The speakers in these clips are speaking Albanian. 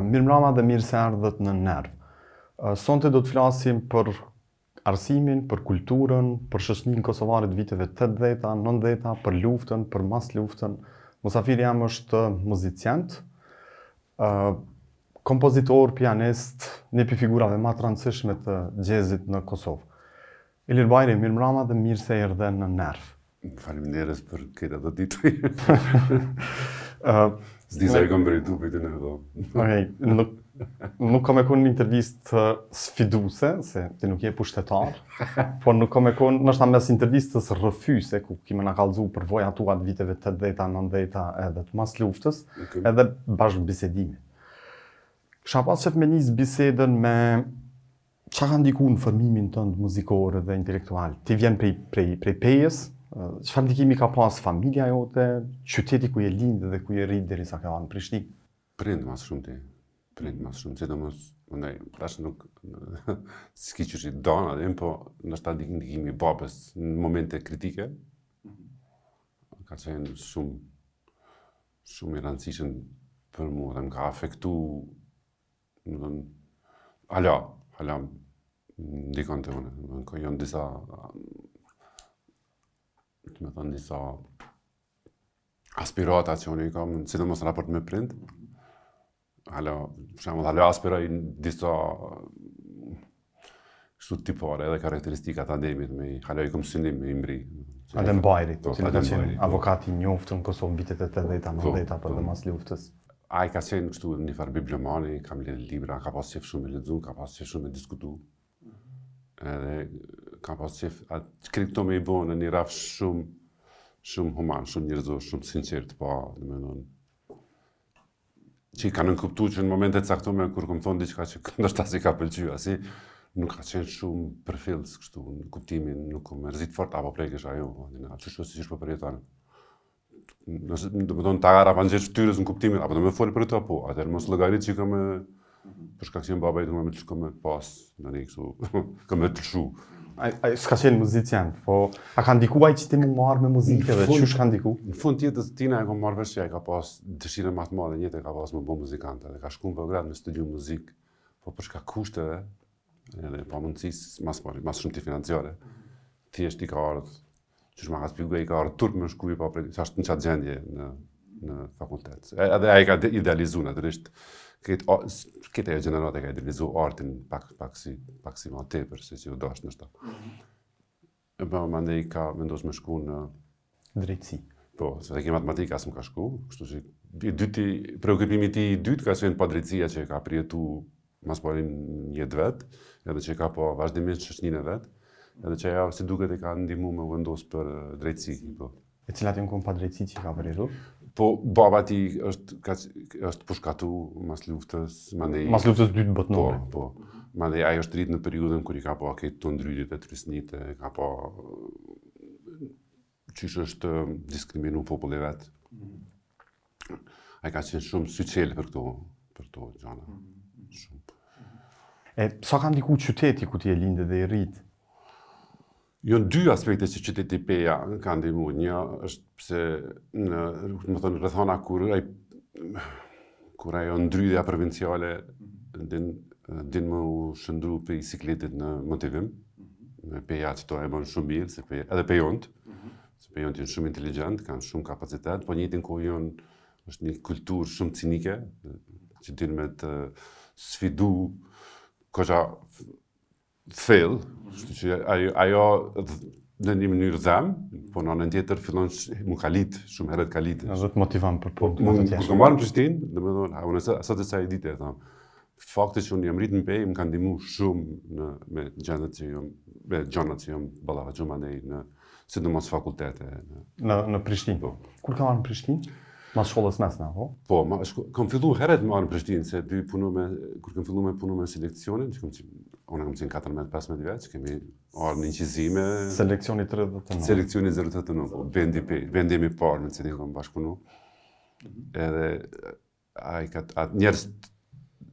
Mirëmbrëma dhe mirë se ardhët në Nerv. Sonte do të flasim për arsimin, për kulturën, për shoqërinë kosovare të viteve 80-ta, 90-ta, për luftën, për mas luftën. Musafiri jam është muzicient, kompozitor, pianist, një për figurave ma të rëndësishme të jazzit në Kosovë. Ilir Bajri, mirëmbrëma dhe mirë se erdhe në Nerv. Faleminderit për këtë do ditë. S'di sa I kam bërë YouTube të në do. Okej, nuk kam e konë një intervistë sfiduse, se ti nuk je pushtetar, por nuk kam e konë, nështë mes intervistës rrëfyse, ku kime nga kallëzu për voja tuat viteve 80-ta, 90-ta edhe të mas luftës, edhe bashkë bisedimit. Kisha pas qef me njës bisedën me qa ka ndiku në formimin tënd muzikore dhe intelektual. Ti vjen prej pejes, çfarë ndikimi ka pas familja jote, qyteti ku je lindë dhe ku je rritë derisa ka në Prishtinë? Prind mas shumë, sidomos, tash nuk s'ki që që donë adhem, po nështë ta ndikimi I babës në momente kritike, ka qenë shumë I rëndësishëm për mu, dhe më ka afektu, hala ndikon të unë, janë disa aspirata që unë I kam, sidomos në raport me prind. Hala aspiroj disa kështu tipare edhe karakteristika të ademit, hala I kam synim me imbri. Adem Bajri, që ka qenë avokati njoftën në Kosovë vitet e 80-ta, 90-ta për dhe mas luftës. Ai ka qenë kështu një farë bibliomani, kam lidhë libra, ka pas qef shumë me lexu, ka pas qef shumë me diskutu. Edhe ka pas qef, këto me I bo në një raf shumë human, shumë njerëzor, shumë sinqert, po, dhe me nënë. Që I ka nënkuptu që në momentet caktume, kur kom thonë diçka që ndoshta si ka pëlqy, asi, nuk ka qenë shumë përfillës kështu, në kuptimin, nuk kom mërzit fort, apo plejkesh ajo, qështu si qështë për përjetan. Do me thonë, ta gara pa në gjithë ftyrës në kuptimin, apo do me folë për të, po, atër mos llogarit që ka me, për shkak që jem babaj, do me të shko me pas, në një kështu, ka me të lshu. Ai s'ka qenë muzicient, po a ka ndikuaj që ti mu marrë me muzike dhe qysh ka ndiku? Në fund jetës tina e kom marrë vesh që ai ka pas dëshirën më të madhe, jetë e ka pas më bo muzikante, dhe ka shku në Beograd me studiu muzikë, po për shkak kushteve, edhe pa mundësisë, mas shumë të financiare, thjesht I ka ardhur, qysh ma ka spjegoj, I ka ardhur turp me shku I pa prej, ashtë në qatë gjendje në fakultet. Edhe ai ka idealizu natërisht, këtë e gjenerat e ka idealizu artin pak si ma tepër, se që u dash nështë. E ba, mande I ka vendos me shku në drejtësi. Po, se dhe ki matematika s'm ka shku, kështu që preokupimi ti I dytë ka qenë pa drejtësia që ka prijetu mas parin jetë vetë, edhe që ka po vazhdimisht shoqërinë e vetë, edhe që ajo si duket I ka ndihmu me vendos për drejtësi. Po. E cilat janë pa drejtësi që ka përjetu? Po, baba ti është pushkatu mas luftës. Mas luftës dytë botnore. Po. Mandej ai është rritë në periudhën kur I ka po këtë të ndrydit e trysnit, ka po qysh është diskriminu populli vetë. Ai ka qenë shumë syqel për këto gjana. E sa ka ndiku qyteti ku ti e lindë dhe I rritë? Janë dy aspekte që qyteti peja ka ndihmu. Një është pse në rrethana kur ajo ndrydhja provinciale din më u shëndru për sikletit në motivim. Me peja që to e bën shumë mirë, edhe pejont. Se pejont janë shumë inteligent, kanë shumë kapacitet, po njëjtin kohë është një kulturë shumë cinike, që din me të sfidu koqa thellë, që ajo në një mënyrë dhem, po në anën tjetër fillon mu kalit, shumë herët kalit. Edhe të motivan për po të tjeshtë. Kur marrë në Prishtinë, dhe me thonë, unë sot e sa I dite, fakti që unë jam rritë në pej, më kanë ndihmu shumë me gjanat që jam ballafaqur mandej në sidomos fakultete. Në Prishtinë? Po. Kur ka marrë në Prishtinë? Mas shkollës mesme, po? Po, kam fillu herët me marrë në Prishtinë, se kur kam fillu me punu me selekcionin, unë kam qenë 14-15 vjeç, kemi ardhur në inqizime. Seleksioni 39. Seleksioni 039, vendi I parë në cilin kam bashkëpunu. Edhe njerëz,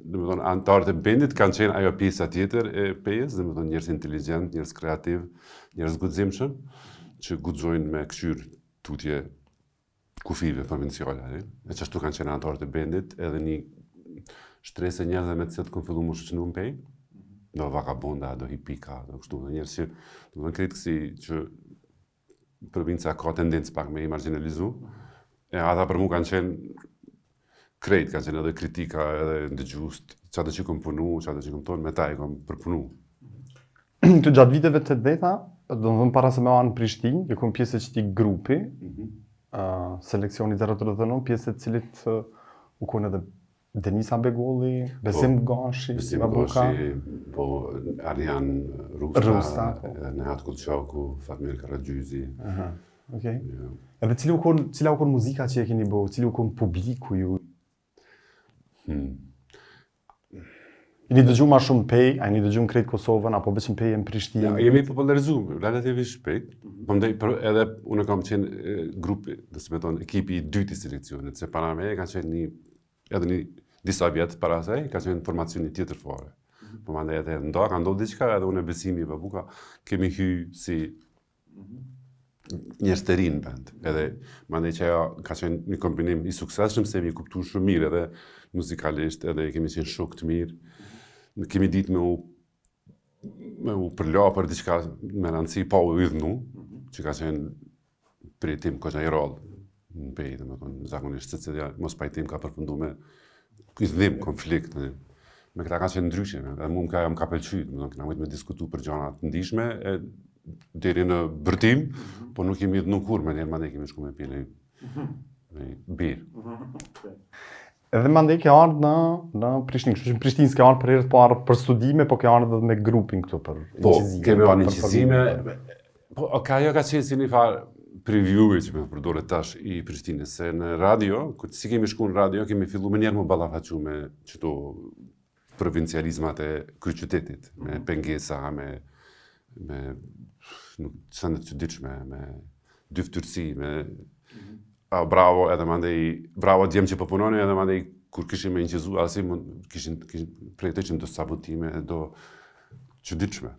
domethënë anëtarët e vendit kanë qenë ajo pjesa tjetër e pejës, domethënë njerëz inteligjent, njerëz kreativ, njerëz guximshëm, që guxojnë me këshyr tutje kufive provinciale. E që ashtu kanë qenë anëtarët e vendit, edhe një shtrese njerëzve me të cilët kanë filluar më shoqënu në pej, do vagabonda, do hipika, do kështu, do njerëz që do të kretë si që provinca ka tendencë pak me i marginalizu, e ata për mu kanë qenë krejt, kanë qenë edhe kritika, edhe ndëgjus, çfarë që kom punu, çfarë që kom tonë, me ta i kom përpunu. Të gjatë viteve të 80-ta, do të thënë para se me anë në Prishtinë, ju kom pjesë që ti grupi, seleksioni 039, pjesë të cilit u konë edhe Denisa Begolli, Besim Gashi, Babuka, po Arjan Rusta, Nehat Kulçaku, Fatmir Karagjyzi. Okej. Edhe cila u konë muzika që e keni bëu, cili u konë publiku ju? Jeni dëgjuar më shumë pej, a jeni dëgjuar krejt Kosovën apo vetëm pej në Prishtinë? Ja, jemi popularizuar relativisht shpejt. Edhe unë kam qenë grupi, do të them ekipi i dytë i seleksionit, se para me ka qenë edhe disa vjet para asaj, ka qenë formacioni tjetër fare. Po mandej edhe ka ndodhur diçka, edhe unë Besimi Babuka kemi hyrë si njerëz të rinë band. Edhe mandej që ajo ka qenë një kombinim i suksesshëm se mi kuptuar shumë mirë edhe muzikalisht, edhe kemi qenë shok të mirë. Kemi ditë me u përla për diçka me rëndësi pa u idhnu, që ka qenë pritim koqa i rallë në pej, zakonisht se mos pajtim ka përfundu me idhnim, konflikt. Me këta ka qenë ndryshe, edhe mu jam ka pëlqyt, këna mujtë me diskutu për gjanat të ndishme, deri në bërtim, po nuk kemi idhnu kur, me njerë mandej kemi shku me pile birë. Edhe mandej ke ardhë në Prishtinë, kështu që në Prishtinë s'ke ardhë për herë të parë për studime, po ke ardhë edhe me grupin këtu për incizime. Po, kemi ardhë incizime, po ajo ka qenë si një farë preview që me përdore tash i Prishtinës, se në radio, si kemi shku në radio, kemi fillu me njerë më ballafaqu me qëto provincializmat e kryqytetit, me pengesa, me sëndet çuditshme, me dyftyrsi, me bravo, edhe mandej, bravo djemë që përpunoni, edhe mandej, kur kishim me inqizu, asi kishin prej të që në do sabotime, do çuditshme.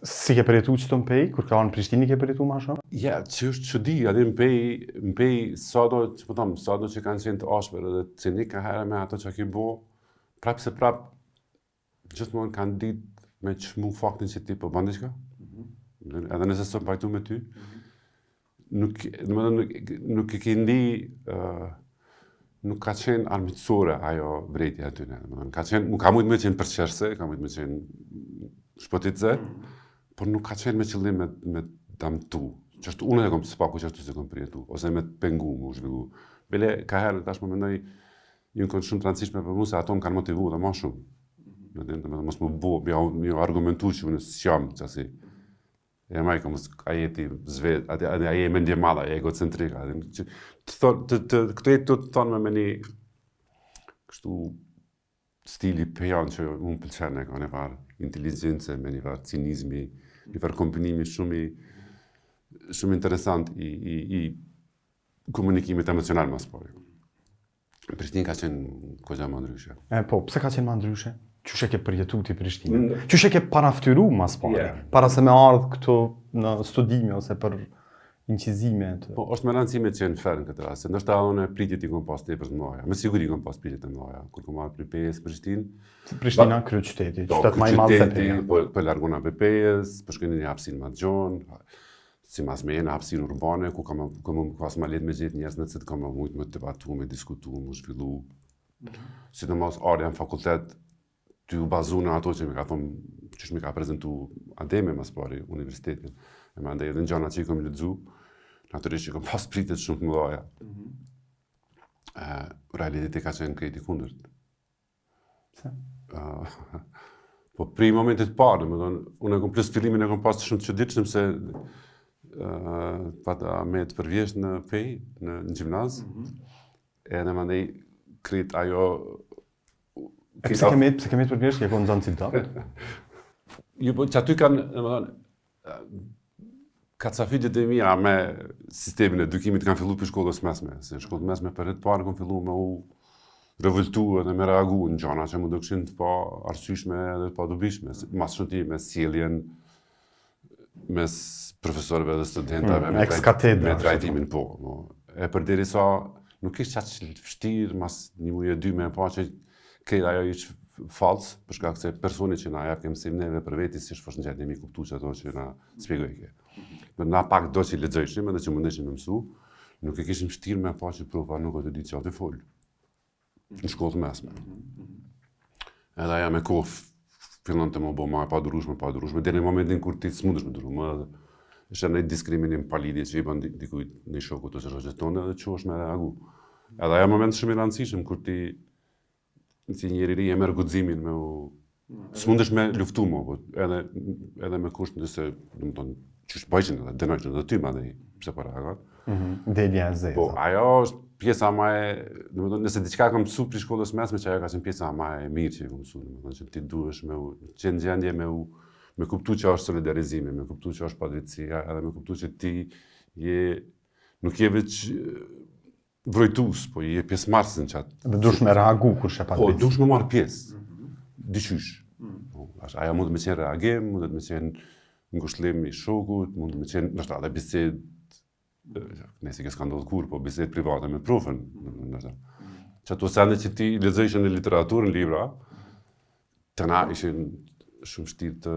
Si ke përjetu që të në pej, kur ka në Prishtinë ke përjetu ma shumë? Ja, që është çudi, edhe në pej, sado që kanë qenë të ashpër, edhe cinik ka herë me ato që ki bo, prap se prap, gjithmonë kanë ditë me çmu faktin që ti po bën diçka. Edhe nëse s'o pajtu me ty, nuk e kendi, nuk ka qenë armiqësore ajo vrejtja aty. Ka mujtë me qenë përqerse, ka mujtë me qenë shpotitse, por nuk ka qenë me qëllim me damtu. Qështu unë e kom spaku qështu se kom përjetu, ose me pengu mu zhvillu. Bile, ka herë, tash më mendoj, ju në kënë shumë të rëndësishme për mu, se ato më kanë motivu dhe ma shumë. Mos më bo, mi argumentu që unë s'jam qasi. E majka, a jeti zved, a je mendje madha, a je egocentrika. Këto jetë të thonë me një kështu stili pejan që unë pëlqen e ka një farë inteligencë, me një farë cinizmi, një farë kombinimi shumë interesant i komunikimit emocional mas pari. Prishtinë ka qenë kogja më ndryshe. Po, pse ka qenë më ndryshe? Qyshe ke përjetu ti Prishtinë? Qyshe ke paraftyru mas pari? Para se me ardhë këto në studime ose për incizime? Po, është me rëndësime që në ferë në këtë rast, se ndoshta unë pritjet i kom pas tepër të mëdha. Me siguri kom pas pritjet të mëdha, kur kom ardhur PP-s Prishtinë. Prishtina kryeqyteti, qytet më i madh se Peja. Po larguna PP-s, po shkojnë në hapësinë më të gjon, si mas me në hapësinë urbane, ku kam pas më lehtë me gjetë njerëz në cilët kam mujt me debatu, me diskutu, me zhvillu. Sidomos ardha në fakultet, ty u bazu në ato që mi ka thonë, që mi ka prezentu Ademe mas pari universitetin. E me ndaj edhe në gjana që i kom lexu, natyrisht që kom pas pritet shumë të mëdhaja. Realiteti ka qenë krejt i kundërt. Po pri momentit parë, unë e kom plus fillimin e kom pas shumë të çuditshëm se pata me të përvjesht në pej, në gjimnaz, edhe me ndaj krejt ajo. Pse kemi të përvjesht, ke konë zonë cilëtat? Jo, po që aty kanë, kacafitjet e mija me sistemin e edukimit kanë fillu për shkollës mesme. Se shkollës mesme për e të parë kanë fillu me u revoltu dhe me reagu në gjana që më dëkshin të pa arsyshme dhe të pa dobishme. Mas shumë ti me sjelljen, mes profesorëve dhe studentave, me trajtimin po. E për deri sa nuk ishtë qatë vështirë, mas një muje dy me pa që krejt ajo ishte falsë, për shkak se personi që na jep ke mësim neve për veti si është në gjendje mi kuptu që ato që na spjegoj ke. Na pak do që lexojshim edhe që mundeshim me mësu, nuk e kishim vështirë me pa që prova nuk do të di çfarë të fol. Në shkollë mesme. Edhe ajo me kohë fillon të më bo ma e padurueshme, deri në momentin kur ti s'mundesh me duru më, është një diskriminim pa lidhje që i bën dikujt një shokut ose shoqes tonë edhe çosh me reagu. Edhe ajo moment shumë i rëndësishëm kur ti si njeri e merr guximin me u s'mundesh me luftu më, po edhe me kusht nëse, domethënë, çish bëjnë edhe dënojnë edhe ty madje pse po reagon. Delja e zezë. Po, ajo është pjesa më e, domethënë, nëse diçka kam mësuar për shkollës mesme, që ajo ka qenë pjesa më e mirë që kam mësuar, domethënë që ti duhesh me qenë gjendje me kuptu që është solidarizimi, me kuptu që është padrejtësia, edhe me kuptu që ti nuk je veç vrojtus, po je pjesëmarrës në qatë. Dhe dush me reagu kur shë Po, dush me marrë pjesë, diqysh. Aja mund të me qenë reagim, mund të me qenë ngushëllim i shokut, mund të me qenë, nështë edhe bisedë, nëse ke s'ka ndodhur kur, po bisedë private me profën, nështë. Që ato sende që ti lexojshën në literaturë, në libra, të na ishin shumë vështirë të,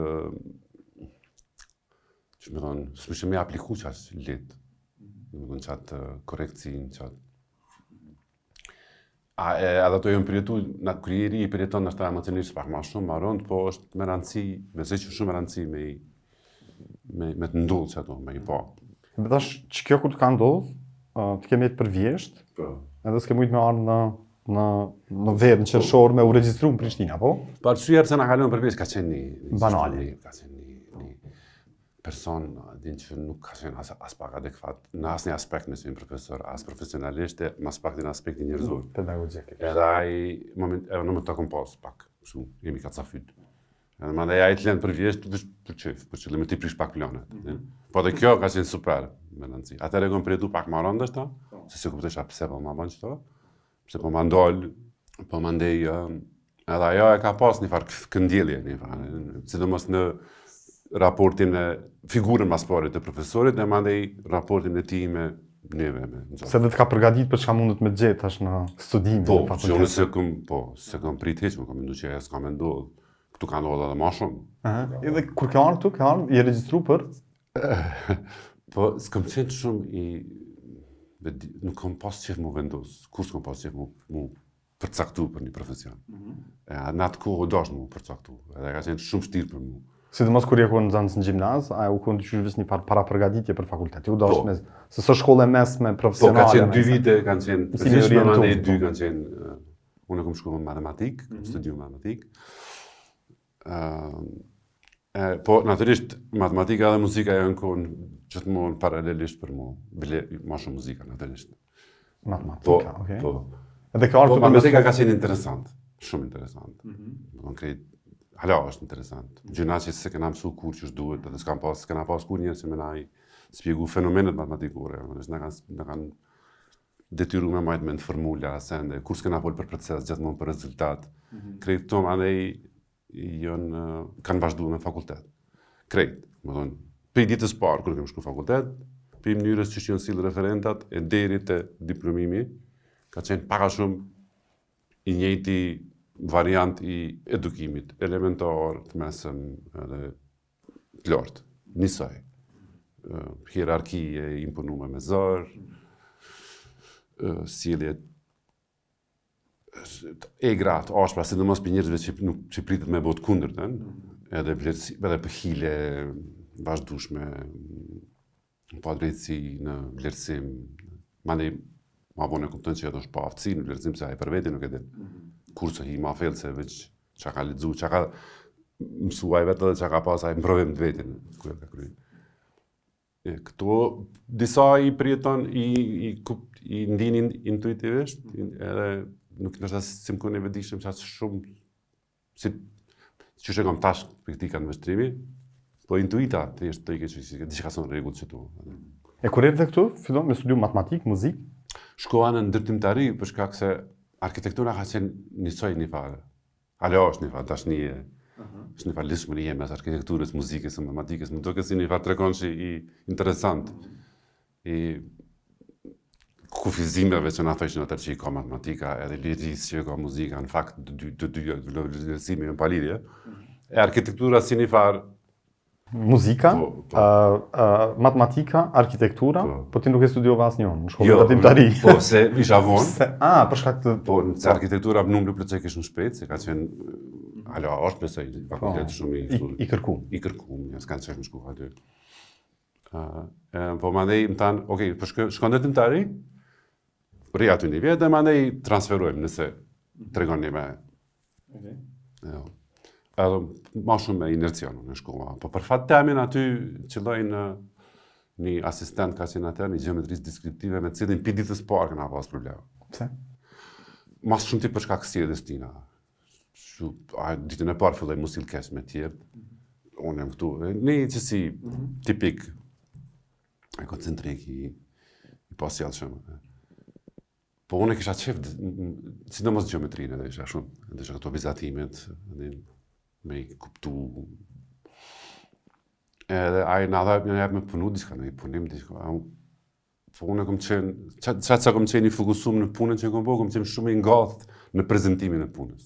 që me thonë, s'më me apliku qatë letë, në qatë korekcinë, qatë. Edhe ato jënë përjetu, kur i ri i përjeton në shta emocionisht pak ma shumë, ma rëndë, po është me rëndësi, me zë që shumë rëndësi me të ndullë që ato, me i pa. Dhe tash, që kjo ku të ka ndodhë, të kemi jetë përvjesht, edhe s'ke mujtë me arë në verë, në qërshorë me u registru në Prishtina, po? Parësyja pëse nga kalon përvjesht ka qenë një... Banali. Ka qenë një person, din që nuk ka qenë as pak adekvat, në asë një aspekt nëse një profesor, as profesionalisht, mas pak në aspekti njerëzor. Pedagogjik. Edhe ai, në më të kom pas pak, shumë, jemi ka ca fyt. Edhe më dhe ai të lenë përvjesht për qef, për qëllim ti prish pak planet. Po dhe kjo ka qenë super, me nënci. Atëre kom përjetu pak ma rëndë është ta, se se kuptesha pse po ma bën qëto, pse po ma ndoll, po ma ndej, edhe ajo e ka pas një farë këndjelje, një farë, sidomos në raportin e figurën masparit të profesorit, e mandej raportin e ti me neve. Se dhe të ka përgatit për çka mundet me gjetë tash në studime. Po, që unë se kom prit heq, më kom mendu që e s'ka me ndodhë. Këtu ka ndodhë edhe ma shumë. Edhe kur ke arë këtu, i registru për? Po, s'kom qenë shumë nuk kom pas qef mu vendos, kur s'kom pas qef mu përcaktu për një profesion. Në atë kohë dash mu përcaktu, edhe ka qenë shumë vështirë për mu. Sidomos kur je në zanë në gjimnaz, a u konë të qysh një para përgatitje për fakultet. Ju dash me, se së shkolle mesme profesionale. Po, ka qenë 2 vite, kanë qenë, përgjithshme me mandej 2 kanë qenë, unë kom shku me matematik, studiu matematik. Po, natyrisht, matematika dhe muzika janë konë gjithmonë paralelisht për mu, bile ma shumë muzika, natyrisht. Matematika, okej. Po, matematika ka qenë interesant, shumë interesant. Konkret, hala është interesant. Gjëna që se kena mësu kur që është duhet, edhe s'kena pas kur njerë që me na i spjegu fenomenet matematikore. Në kanë detyru me majtë me në formula, sende, kur s'kena folë për proces, gjithmonë për rezultat. Krejt tom anej kanë vazhdu me fakultet. Krejt, më thonë, për ditës parë, kur kemë shku fakultet, për mënyrës që janë silë referentat, e deri të diplomimi, ka qenë paka shumë i njëjti variant i edukimit, elementar, të mesëm edhe të lartë, njësoj. Hierarki e imponume me zërë, sjellje e gratë, ashpra, sidomos për njerëzve që pritet me botë kundërtën, edhe për hile vazhdueshme, pa drejtësi në vlerësim, mandej ma bone kupton që ato është pa aftësi në vlerësim, se ai për veti nuk e din. Kurso hi ma fellë se veç që ka ledzu, që ka mësuaj vetë dhe që ka pas ai mbrovim të vetin, ku e ka kryin. Këto, disa i prijeton, i ndinin intuitivisht, edhe nuk nështë si më kone vedishëm që atë shumë, si që që kam tash praktika në vështrimi, po intuita të jeshtë të ike që diçka son regullë që tu. E kur erdhe këtu, fillon me studiu matematik, muzik? Shkoa në ndërtimtari, për shkak se arkitektura ka qenë njësoj një farë. Alo është një farë, dashnije, është një farë lishmërije mes arkitekturës, muzikës, matematikës, më duket si një farë trekonshi i interesant. kufizimeve që na thoshin atë që i ka matematika, edhe ligjisë që ka muzika, në fakt të dyja vlerësimi në palidhje. E arkitektura si një farë Muzika, matematika, arkitektura, po ti nuk e studiova asnjëon në shkollën veprimtari. Po, se isha vonë. Për shkak të Po, se arkitektura numri plotësisht ishte shpejt, se ka qenë alo, është besoj fakultet shumë i kërkuar. I kërkuar, ja s'kan çfarë më shku aty. Po mandej më thanë, okay, po shkon në veprimtari, rri aty një vjet dhe mandej transferojmë nëse tregoni me. Jo. Edhe ma shumë me inercion në shkolla. Po për fat temin aty qëlloj në një asistent ka qenë atër, një gjeometrisë deskriptive me cilin pi ditës parë këna pas problem. Pse? Mas shumë ti për shkak sjelljes tina. Ditën e parë filloj mos i keq me tjerë. Unë jam këtu. Një që si tipik koncentrik i pasjellshëm. Po unë kisha qef, sidomos gjeometrinë edhe isha shumë, edhe këto vizatimet, me i kuptu. Edhe ai na dha me punu diçka, në punim diçka. Po unë kom qenë, çfarë kom qenë i fokusuar në punën që kom qenë shumë i ngathë në prezantimin e punës.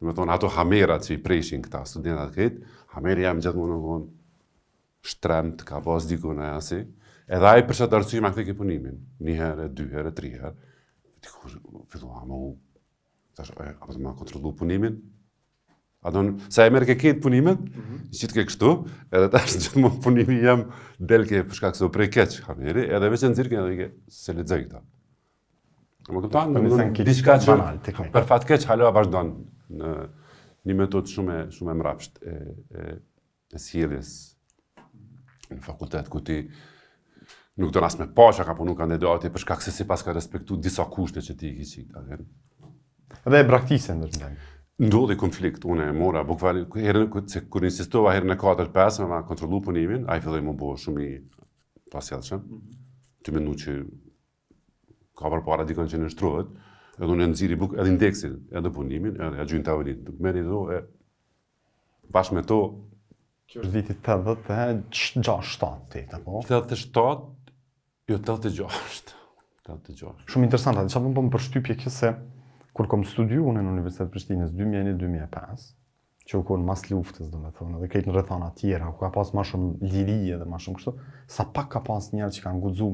Do të thonë ato hamerat që i preshin këta studentat këtë, hameri jam gjithmonë në shtremt, ka pas diku në asi. Edhe ai për çfarë arsye ma kthej punimin, një herë, dy herë, tri herë. Diku fillova më tash apo më kontrollu punimin. Sa e merr ke këtë punimet, që të ke kështu, edhe tash gjithmonë punimi jam del ke për shkak se u prej keq hameri, edhe veç nxirr ke edhe se lexoj këta. Më kupton, diçka që për fat keq hala vazhdon në një metodë shumë e mrapsht e sjelljes në fakultet ku ti nuk do as me pasha ka punu kandidati për shkak se sipas ka respektu disa kushte që ti i ke qitë. Dhe e braktise ndërmjet. Ndodhi konflikt, unë e mora, bukvalli, kur insistova herën e 4-5 me kontrollu punimin, ai filloi më bo shumë i pasjellshëm. Ti mendu që ka përpara dikon që në shtrohet, edhe unë nxiri edhe indeksin, edhe punimin, edhe ja gjyn tavolinë. Merri do e bashkë me to. Kjo është viti 86-7, apo? 87, jo 86. Shumë interesant, atë çfarë më përshtypje kjo se kur kom studiu unë në Universitetin e Prishtinës 2001-2005, që u konë mas luftës, do me thonë, dhe këtë në rrethana tjera, ku ka pas ma shumë liri edhe ma shumë kështu, sa pak ka pas njerë që kanë guxu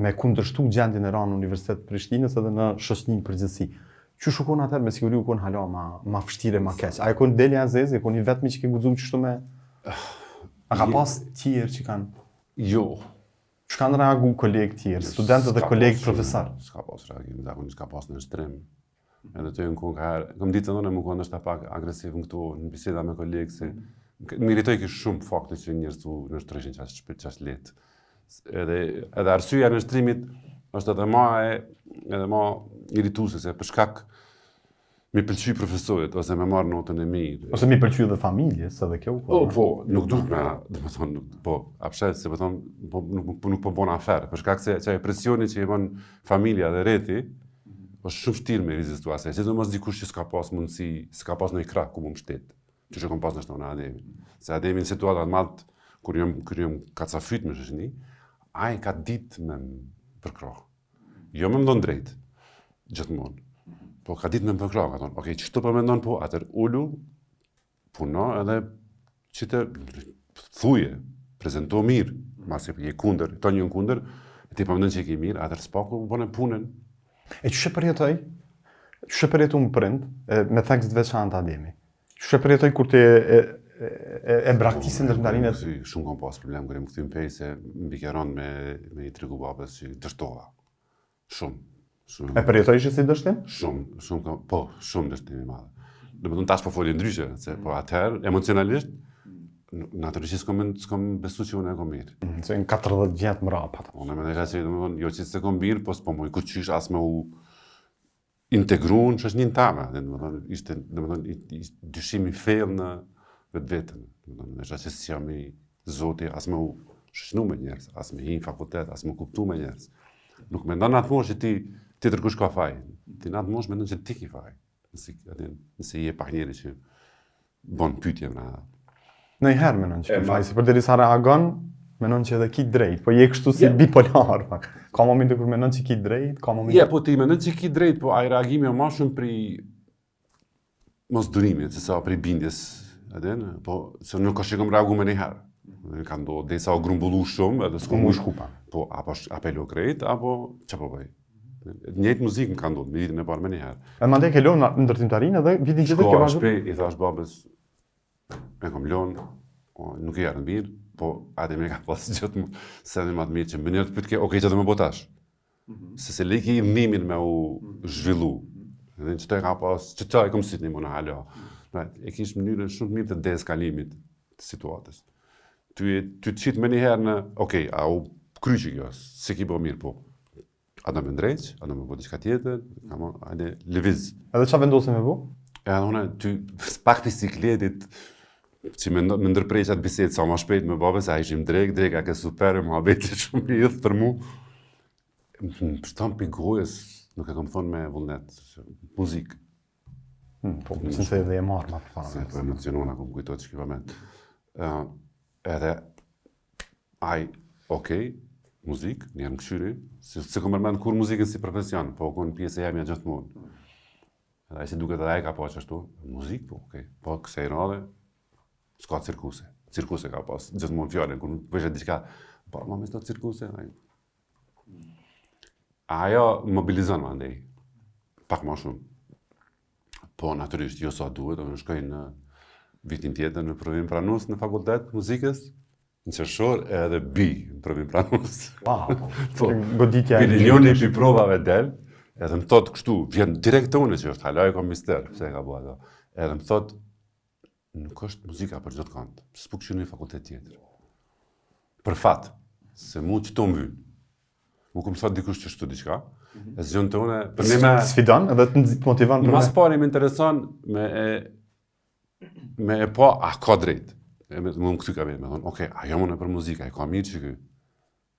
me kundërshtu gjendjen e ranë në Universitetin e Prishtinës edhe në shoqërinë përgjithësi. Që shukon atër me siguri u konë hala ma vështire, ma keq. A e konë deli azezi, e konë i vetmi që ke guxu qështu me... A ka pas tjerë që kanë... Jo. Që kanë reagu kolegë tjerë, studentët dhe kolegë profesor? Ska pas reagim, zakonisht ska pas në shtrim. Edhe të në kom ditë të më konë është pak agresiv në këtu, në biseda me kolegë, se më iritoj kështë shumë fakte që njërës në shtreshin që është letë. Edhe arsyeja në shtrimit është edhe ma irituse, se për shkak mi pëlqy profesorit, ose me marrë notën e mirë. Ose mi pëlqy dhe familjes, edhe kjo? Po, nuk duhet me, dhe më thonë, po, apshet, se nuk po bon aferë, për shkak se që e presioni që i bon familja dhe reti, është shumë shtirë me rezistu asaj, që të mos dikush që s'ka pas mundësi, s'ka pas në i krak ku më mështet, që kom pas në shtonë Ademin. Se Ademin situatat madhë, kur jom kacafyt me shëshni, a i ka ditë me përkroh. Jo me mdon drejt, gjithmonë. Po ka ditë me më përkroh, ka thonë, okej, qëto po me ndonë po, atër ullu, puno edhe që të thuje, prezento mirë, masi je kunder, to një kunder, ti po me ndonë që je mirë, atër s'paku më bëne punën. E që përjetoj? Që përjetu më prind, me thekst veçantë Ademi? Që përjetoj kur ti e braktisën ndërmjetarinë? Shumë kom pas problem kur e më kthym pej se mbi keron me i tregu babës që dështova. Shumë. E përjetoj që si dështim? Shumë dështim i madhe. Dhe më tash po folje ndryshe, se po atëherë, emocionalisht, natyralisht s'kom besu që unë e kom mirë. Se në 40 vjetë më rapa. Unë e mendoj që jo që se kom mirë, po s'po më i kuqysh as me u integru në shoqërinë tame. Ishte dyshim i thellë në vetën. Në që si jam i zoti, as me u shoqënu me njerëz, as me hi në fakultet, as me kuptu me njerëz. Nuk me ndonë atë moshë që ti tërkush ka faj. Ti në atë moshë me ndonë që ti ki faj. Nëse i e pak njeri që bon pytje më në... Në i herë me ndonë që ki faj, si për deri sa reagon, Menon që edhe ki drejt, po je kështu si bipolar, pak. Ka momente kur menon që ki drejt, ka momente... Po ti menon që ki drejt, po ai reagimi o ma shumë pri mos durimit, se sa pri bindjes, edhen, po se nuk ka shikom reagu me njëherë. Ka ndodhë, dhe sa o grumbullu shumë, edhe s'ku mu shkupa. Po, apo apelo krejt, apo që po bëj. Njëjtë muzikë më ka ndodhë, me vitin e parë me njëherë. E ma ndaj ke lonë në ndërtimtarinë edhe vitin që të ke vazhdu? I thash babës, me kom lonë, nuk e jarë në mirë, po ati me ka pasë gjithë se në matë mirë që më njërë të pytë ke, okej që të më botash. Se leki i dhimin me u zhvillu. Dhe që të e ka pasë, që të e kom sitë një më në halë. E kishë mënyrën shumë mirë të deeskalimit të situatës. Ty të qitë me njëherë në, okej, a u kry që kjo, se ki bo mirë, po. A do me ndrejq, a do me bo diçka tjetër, a dhe leviz. Edhe qa vendosin me bo? Edhe une, ty pak bisikletit, që me ndërprej qatë biset sa ma shpejt me babës, a ishim drejka ke super, më habeti shumë i idhë për mu. Më shtam për gojës, nuk e kam thonë me vullnet, muzikë. Po, mësën se edhe e marrë ma përpara. Se po emocionona, kom kujtojtë që kiva met. Edhe, aj, okej, muzikë, njerë më këshyri, se kom mërmen kur muzikën si profesion, po konë pjesë e jemi a gjithmonë. Edhe ai si duket edhe ai ka pa qashtu, muzikë, po, okej, po kësaj rade, s'ka cirkuse. Cirkuse ka pas, gjithmonë fjallin, kur nuk vëshet diqka, po, ma me s'to cirkuse, ajo mobilizon ma ndej, pak ma shumë. Po, natyrisht, jo sa duhet, unë shkoj në vitin tjetër në provim pranus në fakultet muzikës, në qershor edhe bi në provim pranus. Wow, goditja e njëni për provave del, edhe më thotë kështu, vjen direkt të une që është halaj ka mister, pse ka bua do. Edhe më thotë, nuk është muzika për gjithë kantë, s'pu këshu një fakultet tjetër. Për fatë, se mu që të më vynë. Mu këmë thotë dikush që shtu diqka, e zgjën të une, për një me... Sfidan edhe të motivan për me... Mas pari më intereson me e po, a ka drejt. Më më këty ka vetë, me thonë, okej, a jam unë për muzika, e ka mirë që kë.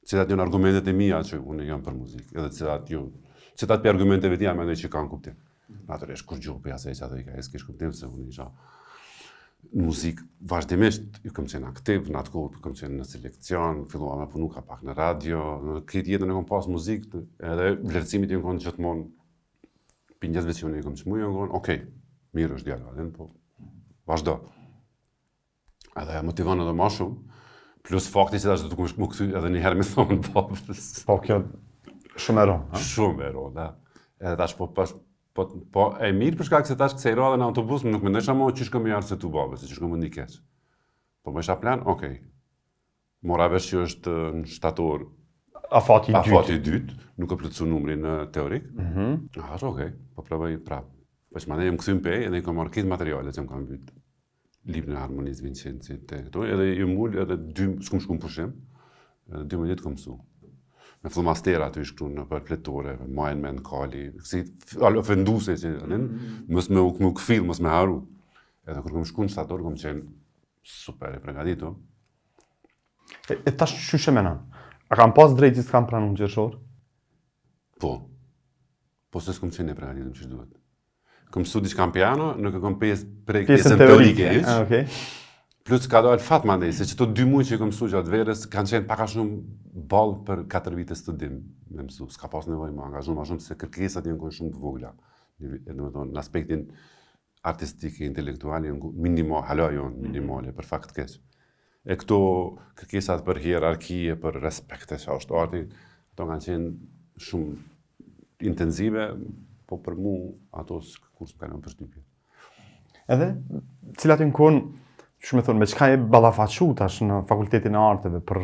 Cilat janë argumentet e mija që unë jam për muzikë, edhe cilat për argumenteve tia me ndoj që kanë kuptim. Natyrisht, kur gjuhë për jasej që ato i ka eskish kuptim, se unë isha muzikë vazhdimisht, ju kam qenë aktiv, në atë kohë kam qenë në selekcion, fillua me punu ka pak në radio, në këtë jetën e kam pas muzikë, edhe vlerëcimit ju në konë gjithmonë, për njëzve që unë i kam qëmu, ju në konë, okej, mirë është djallë, po vazhdo. Edhe motivon edhe ma shumë, plus fakti që të më këthy edhe njëherë me thonë babës. Po, kjo shumë e ronë, ha? Shumë e ronë, da. Edhe tash po e mirë për shkak se tash kësej radhe në autobus, më nuk më ndesha mo që shkëm i arë se tu babës, që shkëm më një keq. Po më isha plan, okej. Mora vesh që është në shtator afati i dytë, nuk e plëtsu numrin teorik. Ashtë okej, po provoj prapë. Po që ma ne jem këthym pej, edhe i kom marrë këtë materiale që më kam bytë. Libën e harmonisë Vincenci të këto, edhe ju mullë edhe s'kum shkum pushim, edhe 2 ditë kom mësu. Me fillmastera aty shkru në për pletore, majnë me në kali, si ofenduse që, mës me u këfil, mës me haru. Edhe kër kom shku në shtator, kom qenë super e pregaditur. E tash shushe menan, a kam pas drejti s'kam pranu në qershor? Po se s'kom qenë e pregaditur që shduhet. Kom mësu diçka në piano, nuk e kom prej pjesën teorike ish. Plus ka dojnë fatë ma ndej, se që të 2 muaj që i kom mësu gjatë verës, kanë qenë paka shumë balë për 4 vite studim me mësu. S'ka pas nevoj ma angazhu ma shumë, se kërkesat jenë konë shumë të vogla. Në aspektin artistik e intelektual jenë minimale, për fakt keq. E këto kërkesat për hierarkije, për respekte që është arti, ato kanë qenë shumë intenzive, po për mu ato kur s'm kanë përshtypje. Edhe, cilat në konë, që me thonë, me qka e balafaqu tash në Fakultetin e Arteve, për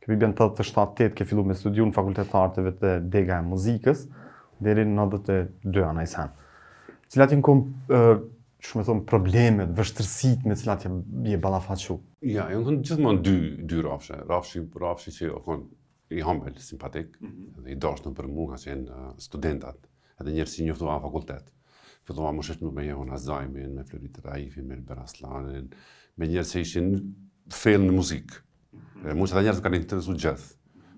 këpi bjen 87-8 ke fillu me studiu në Fakultet të Arteve të Dega e Muzikës, deri në 92 anaj sen. Cilat në konë, që me thonë, problemet, vështërsit me cilat je balafaqu? Ja, janë konë gjithmonë dy rafshe. Rafshi që i hambel, simpatik, dhe i dashtën për mu ka qenë studentat, edhe njerës që njoftuan fakultet. Fillova më shësht me Jehona Zajmin, me Florit Raifin, me Elber Aslanin, me njerës që ishin fail në muzikë. Mu që ta njerës kanë interesu gjithë.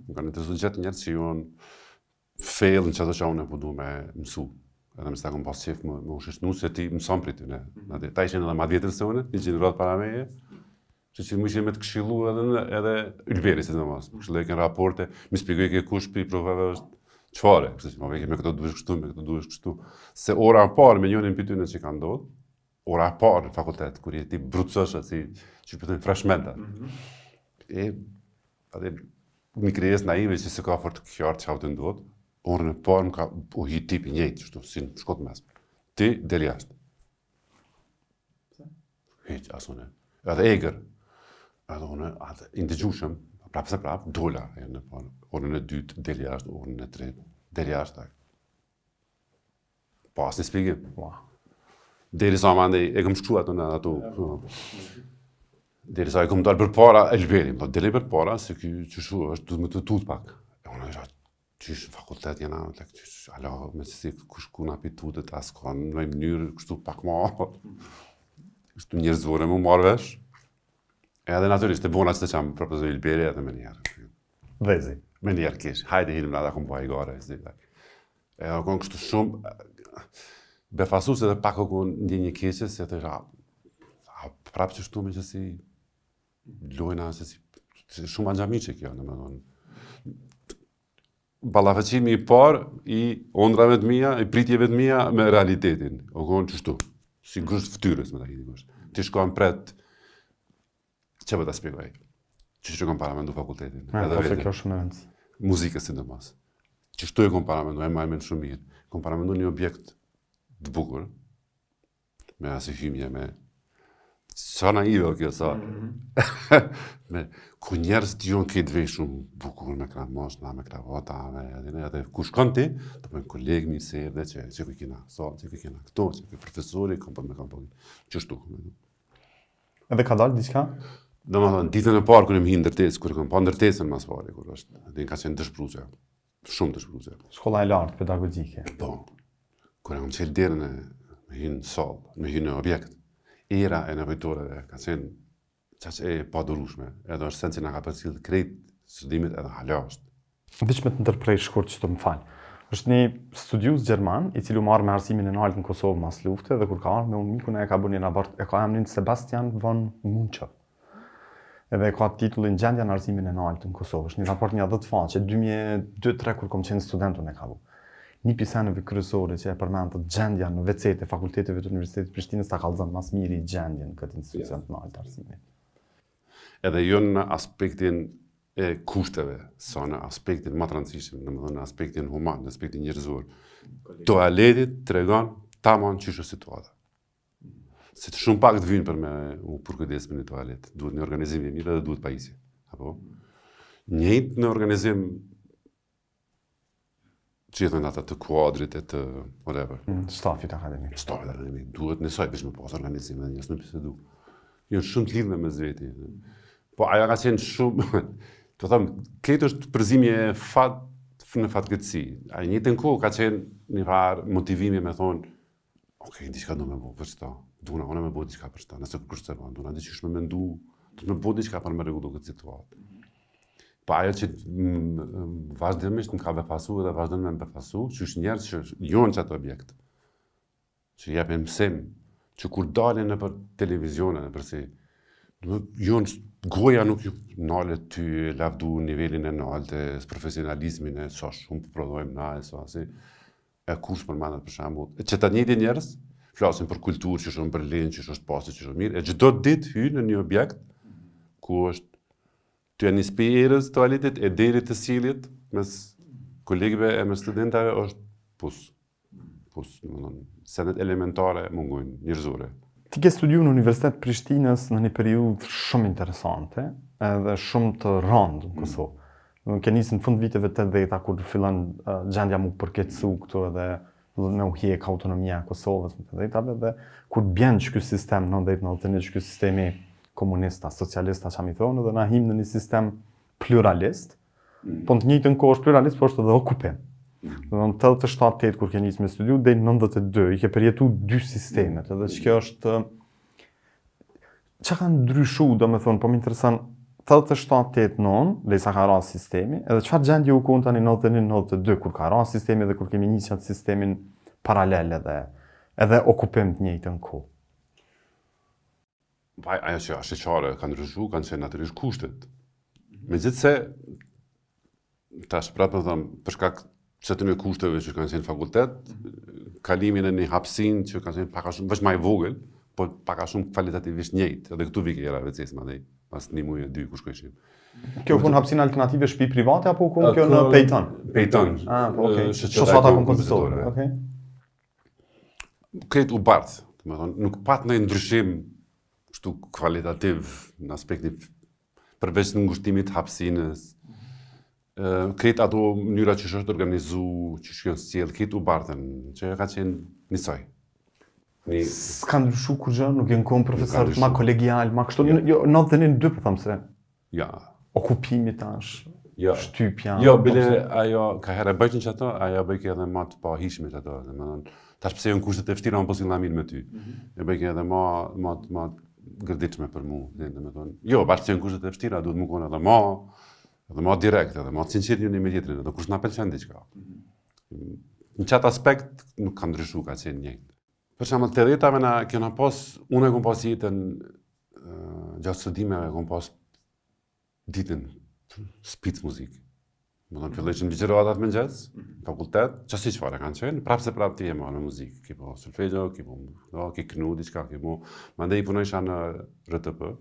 Më kanë interesu gjithë njerës që jonë fail në qëto që unë e po du me mësu. Edhe më së ta kom pas qef më shështnu se ti mëson për ty. Ta ishin edhe ma vjetër se une, një gjenë rrët para meje. që më ishe me të këshillu edhe Ylberi, si të mos. Këshilloj ke raporte, mi spjegoj ke kush për i provave është qfare. Kështu që më veke me këto duhesh kështu, me këto duhesh kështu. Se ora e parë me njërin për tyne që ka ndodhë, ora e parë në fakultet, kur je ti brucësha si që përtojnë freshmenta. Atë një krijes naive që se ka fort kjarë që të ndodhë, orën e parë më ka u hi tipi njëjtë, qështu, si në shkot mes. Ti, del jashtë. Heq, asone. Edhe eger. Edhe une, atë indëgjushëm, prapë se prapë, dola. Orën e dytë, del jashtë, orën e tretë, del jashtë. Pas një spjegim. Deri sa mande, e këm shkru ato. Deri sa e këm dalë për para Elberin, po deli për para, se kjo që shu është du me të tut pak. E unë isha, qysh në fakultet jena, qysh, alo, me si kush kuna pi tutet, as ka në mënyrë, kështu pak ma, kështu njerëzvore mu marrë vesh. Edhe naturisht, e bona që të qamë propozoj Elberi edhe me njerë. Dhezi. Me njerë kish, hajde hinim në da kom bëha i gare, edhe konë kështu shumë, befasus edhe pak o konë ndi një keqës, se të isha, prapë që shtu me që si lojna, se si shumë angjami që kjo, në me thonë. Balafaqimi i parë i ondrave të mija, i pritjeve të mija me realitetin. O konë që shtu, si grusht ftyrës me ta hiti grusht. Ti shkojnë pret, që për ta spjegoj? Që kom paramendu fakultetin? Ka se kjo shumë e rëndës. Muzikës si në mas. Që shtu e kom paramendu, e majmen shumë mirë. Kom paramendu një objekt të bukur, me asë hymje, me sa naive o kjo sa. Ku njerës të jonë këtë vej shumë bukur me kramoshna, me kravata, edhe ku shkon ti, të përnë kolegë mi se edhe që ku kina sa, që ku kina këto, që ku profesori, që shtu. Edhe ka dalë diçka? Do më thonë, ditën e parë kër e më hi ndërtesë, kër e kom pa ndërtesën mas pari, kër është, edhe ka qenë dëshpruse, shumë dëshpruse. Shkolla e lartë, pedagogike. Po, kër e kom qelë derën e me hy në salë, me hy në objekt, era e nevojtoreve ka qenë qaq e padurushme, edhe është sen që nga ka përcilë krejt studimit edhe hala është. Veç me të ndërprej shkurt që të më falë. është një studius Gjerman, i cili u marrë me arsimin e naltë në Kosovë mas lufte, dhe kur ka arë me unë mikun e ka bërë një rabart, e ka emrin Sebastian von Munchov. Edhe ka titullin Gjendja në arsimin e naltë në Kosovë. Është një raport një 10 faqe, 2002-2003 kur kom qenë studentun e ka bu. Një pisenëve kryesore që e përmend të gjendja në WC-të e fakulteteve të Universitetit Prishtinës ta kallëzon mas miri gjendjen në këtë institucion të naltë arsimit. Edhe jo në aspektin e kushteve, sa në aspektin më të rëndësishëm, domethënë në aspektin human, në aspektin njerëzor. Toaletit tregon tamam ç'ish është situata. Se të shumë pak të vynë për me u përkujdes për një toalet. Duhet një organizim i mirë dhe duhet pajisje. Apo? Njëjtë në organizim që jetën ata të kuadrit e të whatever. Stafit akademik. Stafit akademik. Duhet nësoj veç me pas organizim dhe njës në bisedu. Jënë shumë të lidhme me zveti. Po aja ka qenë shumë, të thëmë, këtë është përzimje në fatkeqësi. A njëjtën kohë ka qenë një farë motivimi me thonë, okej, diçka do me bo për çta. Duna, unë me bo diçka për çta. Nëse kërështë se ban, duna diçka me mendu, të me bo diçka për me regullu këtë situatë. Po ajo që vazhdimisht më ka befasu dhe vazhdim me më befasu, që është njerës që jonë që ato objekt, që jepin mësim, që kur dalin në për televizione, në përsi, jonë goja nuk ju nalet ty lavdu nivelin e nalte, profesionalizmin e sa shumë për prodhojmë na e sa si, e kush përmendet për shembull. Që ta njëjtin njerëz flasin për kulturë, që është në Berlin, që është pasi, që është mirë, e çdo ditë hyn në një objekt ku është ty janë një spirës toaletit e deri të sillit mes kolegëve e mes studentave është pus, domethënë senet elementare mungojnë njerëzore. Ti ke studiu në Universitet Prishtinës në një periudhë shumë interesante edhe shumë të rëndë në Kosovë. Ke nisë në fund viteve 80-ta kur fillon gjendja mu përkeqësu këtu edhe me u hjek autonomia e Kosovës në 80-tave dhe kur bjen që ky sistem 90-91 që ky sistemi komunista, socialista që mi thonë dhe na him në një sistem pluralist, po në të njëjtën kohë është pluralist, po është edhe okupim. Në 87-8 kur ke nisë me studiu, deri në 92 i ke përjetu dy sistemet, edhe që kjo është që ka ndryshu, do me thonë, po më interesan 87-8-9, dhe sa ka ra sistemi, edhe çfarë gjendje u konë tani 91-92 kur ka ra sistemi dhe kur kemi nisë atë sistemin paralel edhe okupim të njëjtën kohë. Ajo që shqeqare kanë ndryshuar, kanë qenë natyrisht kushtet. Megjithse, tash prapë them, për shkak të atyre kushteve që kanë qenë fakultet, kalimin e një hapësinë që kanë qenë pak a shumë, veç më i vogël, po pak a shumë kalitativisht njëjtë. Edhe këtu vike era veces madje, pas një muaj e dy ku shkojshim. Kjo punë hapësinë alternative shtëpi private apo ku kjo në Pejton? Pejton. Po okay. Shoqata kompozitorë, okay. Këtë u bardh, domethënë nuk pat ndonjë ndryshim kështu kvalitativ në aspektin përveç në ngushtimit të hapësinës. Këtë ato mënyra që është organizu, që shkjon sjell, këtë u bardhën, që ka qenë njësoj. S'ka ndryshu kur gjë, nuk jenë kohë profesor ma kolegial, ma kështu, jo, 92 po them se. Ja. Okupimi tash, shtypja. Jo, bile ajo ka herë bëjnë që ato, ajo bëjke edhe ma të pahishme që ato, tash pse janë kushtet e vështira, unë po sillna mirë me ty. E bëjke edhe ma gërditshme për mu, domethënë. Jo, bashkë që janë kushtet e vështira, duhet më konë edhe ma direkt, edhe ma sinqert një me tjetrin, edhe kush na pëlqen diçka. Në çat aspekt nuk ka ndryshuar, ka qenë njëjtë. Për shembull, te 80-tave na kena pas, unë e kom pas jetën gjatë studimeve, kom pas ditën spic muzikë. Më thonë, fillojshim ligjëratat me mëngjes, fakultet, qasi çfarë kanë qenë, prapë ti e marrë me muzikë. Ki po solfeggio, ki knu diçka, ki po. Mandej punojsha në RTP.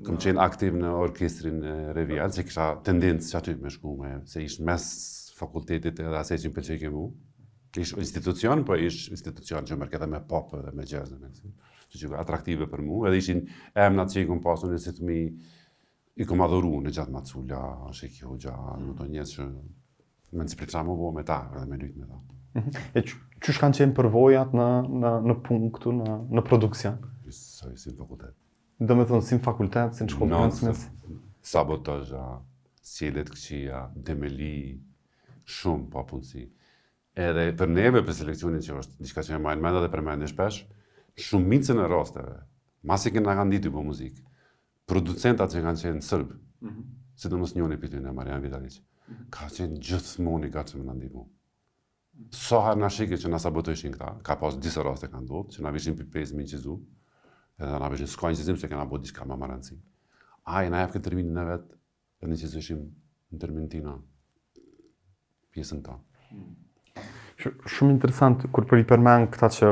Kam qenë aktiv në orkestrin e Revial, se kisha tendencë që aty me shku se ish mes fakultetit edhe asaj që më pëlqej mu. Ish institucion, po ish institucion që mërket edhe me pop edhe me jazz, që atraktive për mu, edhe ishin emnat që i kom pasu në si i kom adhuru në gjatë Macula, Sheki Hoxha, në të njësë që me në spriqa më bo me ta, edhe me lyt me ta. E qësh kanë qenë përvojat në punë këtu, në produksion? Si në fakultet. Do me thonë, si në fakultet, si në shkollë brendshmes? Sabotazha, sjellet këqija, demeli, shumë pa punësi. Edhe për neve për selekcionin që është diçka që e majnë menda dhe përmendin shpesh, shumicën e rasteve, masi kena kanë ditë po muzikë, producentat që kanë qenë sërbë, sidomos njëri për ty në Marian Vitalic, ka qenë gjithmonë i gatshëm na ndihmu. Sa herë na shike që na sabotojshin këta, ka pas disa raste kanë ndodhur që na vishin për 5 mijë qizu, edhe na vishin s'ka inqizim se kena bërë diçka më marrëndsi. Ai na jep këtë terminin në vet, edhe ne qizoshim në termin tina pjesën ta. Shumë interesant kur për i përmend këta që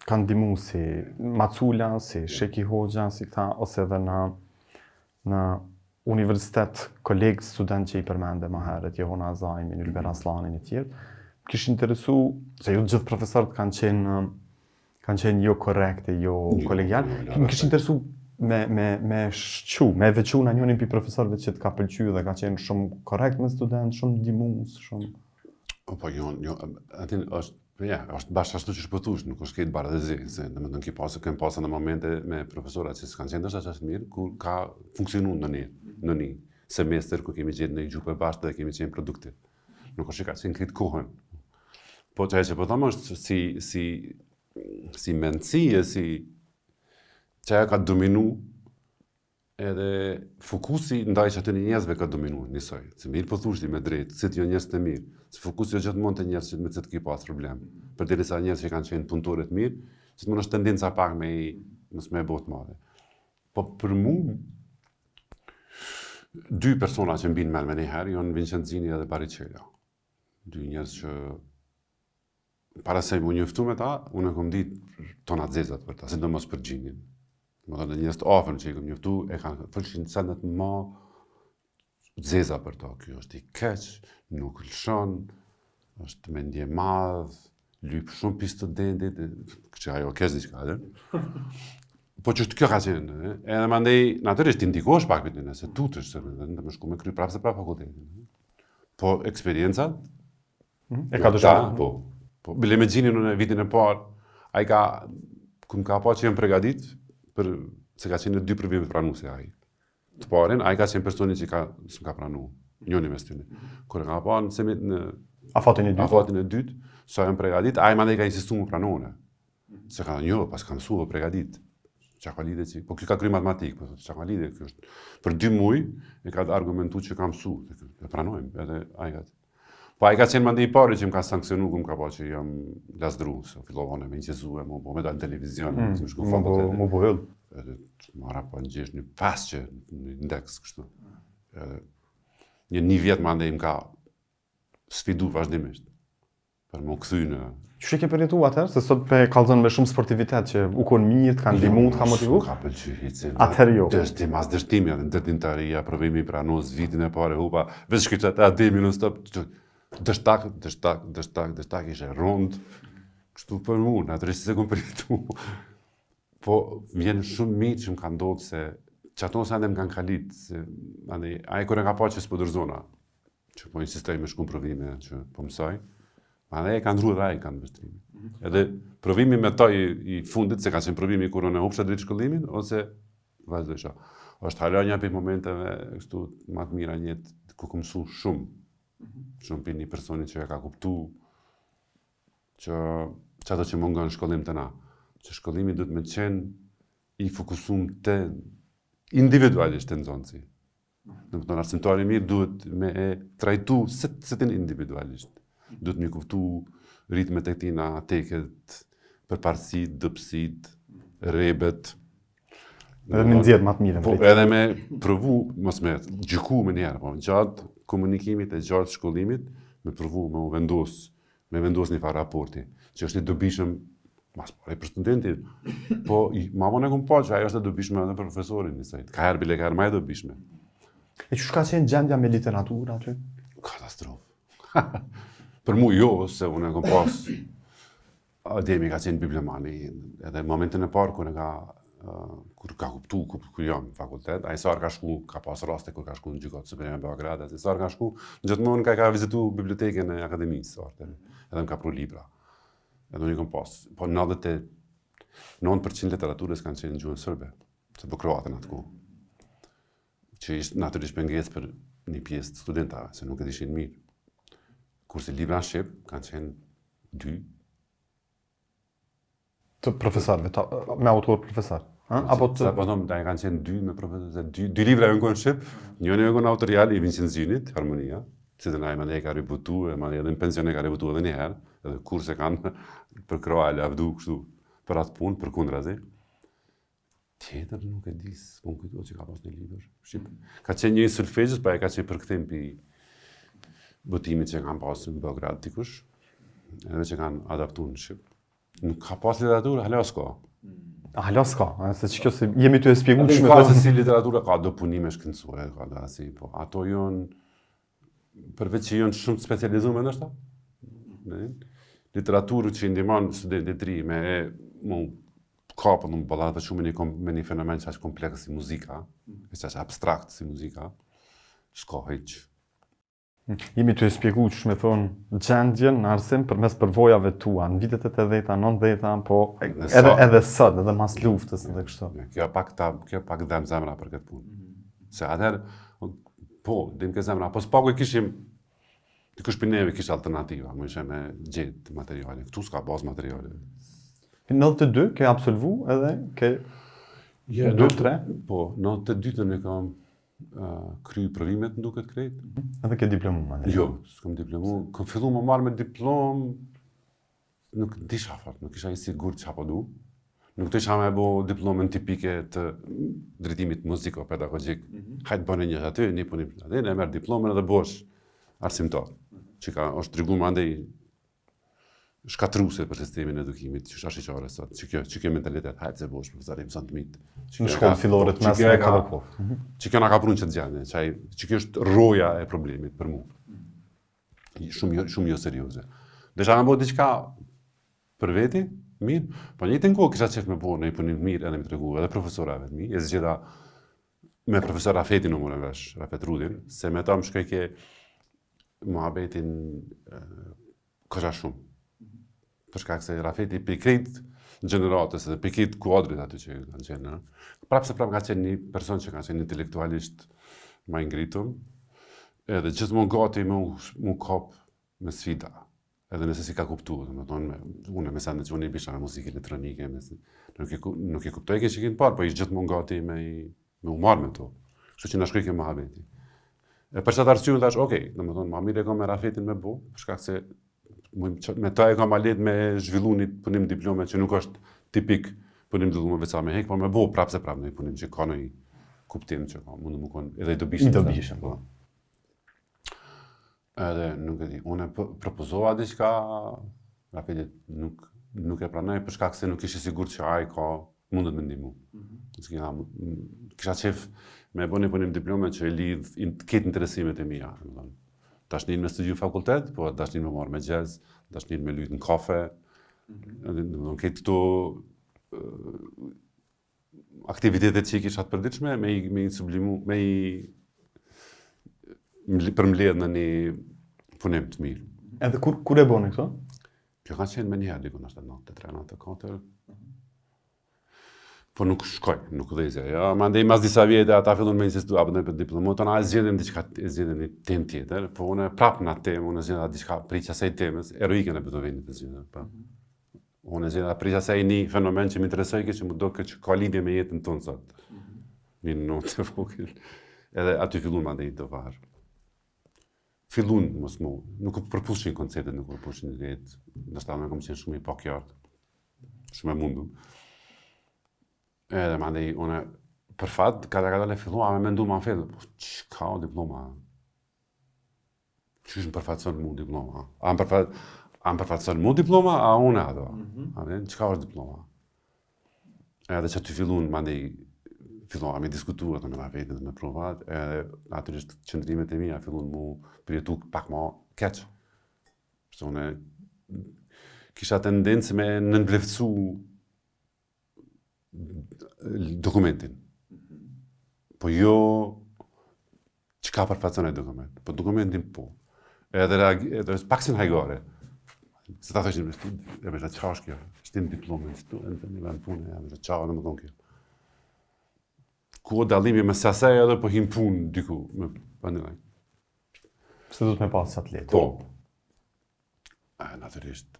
kanë ndihmu si Macula, si Sheki Hoxha, si këta ose edhe në universitet kolegë student që i përmende më herët, Johona Azajmin, Ylber Aslanin e tjerë, kishë interesu, se jo gjithë profesorët kanë qenë jo korrekte, jo kolegial, më kishë interesu me shqu, me vequ në njënin për profesorëve që të ka pëlqy dhe ka qenë shumë korrekt me student, shumë ndihmues, shumë. Po jo, atin është bashkë ashtu që shpëtush, nuk është këtë bardhëzi, se në mëndon kemë pasë në momente me profesorat që s'kanë qenë është ashtë mirë, kur ka funksionu në një semester, ku kemi gjithë në i gjupë e bashkë dhe kemi qenë produktiv. Nuk është që ka qenë këtë kohën. Po që e që po thamë është si mendësi e si që ajo ka dominu, edhe fokusi ndaj që atë një njerëzve ka dominu njësoj. Se mirë po thushti me drejtë, si t'jo njerëz të mirë. Se fokusi jo gjithmonë të njerëz që me të ki pas problem. Për derisa njerëz që kanë qenë punëtorët mirë, që të mund është tendenca pak me mësë me botë madhe. Po për mu, dy persona që mbinë me njëherë, janë Vincenzini edhe Baricello. Dy njerëz që para se mu njëftu me ta, unë e kom ditë tonat zezat për ta, sidomos për Gjinin. Më dhe njerëz të afërm që i kom njëftu, e kanë fëllshin sendet ma zeza për ta. Kjo është i keq, nuk lëshon, është mendje madh, lyp shumë për studentit, që ajo keq diçka, edhe. Po që kjo ka qenë, edhe mandej, natyrisht ti ndikosh pak për të nëse tutësh, se më shku me kry prapë se prapë fakultetin. Po eksperiencat, e ka dëshuar. Po, bile me Gjinin në vitin e parë, ai ka, ku më ka pa që jem pregadit, se ka qenë 2 provime pranuese ai. Të parin, ai ka qenë personi që s'm ka pranu, njëni mes tyne. Kur e ka pa në afatin e dytë, sa jem pregadit, ai mandej ka insistu më pranone. Se ka një, pas kam su dhe pregadit. Qa ka lidhe që, po kjo ka kry matematikë, po qa ka lidhe, kjo është. Për 2 muaj, e ka argumentu që kam su, e pranojmë, edhe ai ka. Pa ai ka qenë mandi I pari që më ka sanksionu, ku më ka pa që jam lasdru, se fillovane me inqezue, mu me dalë në televizion, më shku fakultet. Mu po hyll. Edhe marra po në gjesh një pasqe, një indeks, kështu. Edhe një vjet mandi më ka sfidu vazhdimisht, për më kthy në... Që ke përjetu atëherë? Se sot pe kallzon me shumë sportivitet që u kon mirë, të kanë ndihmu, të kanë motivu? Ka pëlqy hitsin. Atëherë jo. Dështim, as dështimi, atë ndërtimtaria, provimi pranos, vitin e parë hupa, veç shkëta ta demi non stop. Dështak ishe rond, kështu për mu, natërisht se kom përjetu. Po vjen shumë mirë që më ka ndodhë se që ato nëse më kanë kalit, se ai kur e ka pa që s'po dërzona, që po insistoj me shkum provime që po mësoj, e kanë ndru dhe ai kanë vështrimi. Edhe provimi me to I fundit, se ka qenë provimi kur unë hupsha dritë shkollimin, ose vazhdojsha. Është hala një për momenteve kështu më të mira një jetë ku kom mësu shumë. Shumë për një personi që e ka kuptu që ato që mungon në shkollim të na. Që shkollimi duhet me qenë I fokusum të individualisht të nëzonësi. Në më tonë arsimtari mirë duhet me e trajtu setin individualisht. Duhet me kuptu ritmet e tina, teket, përparësit, dëpsit, rebet. Edhe me nxjerr më të mirën. Po edhe me provu, mos me gjyku me njerë, po gjatë komunikimit e gjatë shkollimit, me provu me vendos një farë raporti, që është I dobishëm, mas pare për studentin, po ma vonë e kom pa që ajo është e dobishme edhe për profesorin njësajt. Ka herë bile ka herë ma e dobishme. E që ka qenë gjendja me literaturë aty? Katastrofë. Për mu jo, se unë e kom pas, Ademi ka qenë bibliomani, edhe momentin e parë kur ka kuptu, kur jam në fakultet, a I sarë ka shku, ka pas raste kur ka shku në gjykatë supreme Beograd, a I sarë ka shku, në gjithmonë ka vizitu biblioteken e akademisë, edhe më ka pru libra. Edhe unë I kom pas, po 99% literaturës kanë qenë në gjuhën sërbe, se po kroatën atë ku, që ishtë natyrisht pengesë për një pjesë të studentave, se nuk e dishin mirë. Kurse libra në Shqip kanë qenë 2. Të profesorëve, me autor profesor. Apo të... Po thomë, da kanë qenë 2 me profesor, 2 libra e në Shqip, njën e në autorial I Vincent Zynit, Harmonia, që të najma dhe ka ributu, edhe në pension e ka ributu edhe njëherë, edhe kurse kanë për kroale, avdu, kështu, për atë punë, për kundrazi. Tjetër nuk e disë, po në kujto që ka pas një libër. Ka qenë një sulfegjës, pa e ka qenë përkëtim për botimit që kanë pasë në Beograd dikush, edhe që kanë adaptu në Shqip. Nuk ka pas literaturë, hala s'ka. Hala s'ka, se që kjo se jemi të e spjegu shumë. Ka se si literatura ka do punime shkëndësore, ka do asi, po ato jonë, përveç që jonë shumë specializume nështë, literaturë që ndihmon studentit të ri me mu kapën në ballatë shumë me një fenomen që është kompleks si muzika, që është abstrakt si muzika, s'ka heq. Jemi të e spjegu që me thonë gjendjen në arsim për mes përvojave tua, në vitet e 80-ta, 90-ta, po edhe sot, edhe mas luftës edhe kështu. Kjo pak dhem zemra për këtë punë. Se atëherë, po, dim ke zemra, po s'paku e kishim, dikush për neve kishë alternativa, më ishe me gjetë materiale, këtu s'ka bazë materiale. Në 92 ke absolvu edhe ke 2-3? Po, në 92-ën e kam kry provimet në duket krejt. Edhe ke diplomu, ma? Jo, s'kam diplomu. Kam fillu më marrë me diplom, nuk disha fort, nuk isha I sigur që apo du. Nuk të isha me bo diplomën tipike të drejtimit muziko-pedagogjik. Hajtë bëne një aty, një punim aty, ne merë diplomën edhe bosh arsimtar. Që ka është trigu më andej shkatruse për sistemin e edukimit, që është ashiqare sot, që kjo mentalitet, hajtë se bosh profesorim së të mitë. Në shkollë fillore të mesme e ka dhe po. Që kjo nga ka prunë që të gjene, që kjo është roja e problemit për mu. Shumë jo serioze. Desha me bo diqka për veti, mirë, po një të nko kisha qef me bo në I punim mirë edhe me të regu, edhe profesorave të mi, e zgjeda me profesor Rafetin në mune vesh, Rafet Rudin, se me ta më shkoj ke muhabetin kësha shumë. Përshka se Rafeti për krejt gjeneratës edhe për krejt kuadrit aty që kanë qenë. Prapë se prapë ka qenë një person që ka qenë intelektualisht ma ingritum, edhe gjithmonë gati mu kap me sfida. Edhe nëse si ka kuptu, unë me sende që unë I bisha me muzikë elektronike, nuk e kuptoj ke që kinë parë, po ishtë gjithmonë gati me u marrë me to. Kështu që në shkoj ke muhabeti. Për çfarë arsye thash, okay, domethënë më mirë e kam me Rafetin me bu, për shkak se me ta e kam alet me zhvillu një punim diplome që nuk është tipik punim diplome veç me hek, por me bu prapse në punim që ka një kuptim që ka mund të më konë edhe i dobishëm. Po. Edhe nuk e di, unë propozova diçka, Rafetit nuk e pranoj për shkak se nuk ishte sigurt që ai mundet me ndihmu. Kisha qef me bëni punim diplome që e lidh këtë interesimet e mia. Dashnin me studiu fakultet, po dashnin me marrë me jazz, dashnin me lujt në kafe, këtë këto aktivitetet që i kisha të përditshme, me i sublimu, me i përmbledh në një punim të mirë. Edhe kur e bëni këto? Kjo ka qenë me njëherë dikun është 93-94. Po nuk shkoj, nuk dhezja. Ja, mandej mas disa vjete ata fillon me insistu apo për diplomë, tonë zgjedhëm diçka, zgjedhëm një temë tjetër, po unë prapë në atë temë, unë zgjedha diçka prej asaj temës, eroike në Beethovenit të zgjedhëm, po. Unë zgjedha prej asaj një fenomen që më interesoi që më duket që ka lidhje me jetën tonë sot. Një notë e vogël. Edhe aty fillon mandej të varr. Fillon mos më, nuk përpushin konceptet, nuk përpushin idetë, ndoshta më kam qenë shumë i pakjartë. Shumë e mundur. Edhe mandej unë për fat kada le fillua me mendu më afet, po çka diploma? Çish më përfaqëson mu diploma? A më përfaqëson mu diploma a unë ato? A dhe çka është diploma? Edhe që ty fillun mandej fillua me diskutuar me Rafetin me provat, edhe natyrisht qëndrimet e mia fillun mu përjetu pak më keq. Pse unë kisha tendencë me nënvlerësu dokumentin. Po jo çka përfaqëson ai dokument, po dokumentin po. Edhe pak sin hajgore. Se ta thoshin, e më çfarë është kjo? Shtim diplomë, në një punë, jam se çao në më thonë kjo. Ku dallimi mes asaj edhe po him punë diku, me pandemik. Pse do të më pas atlet? Po. Natyrisht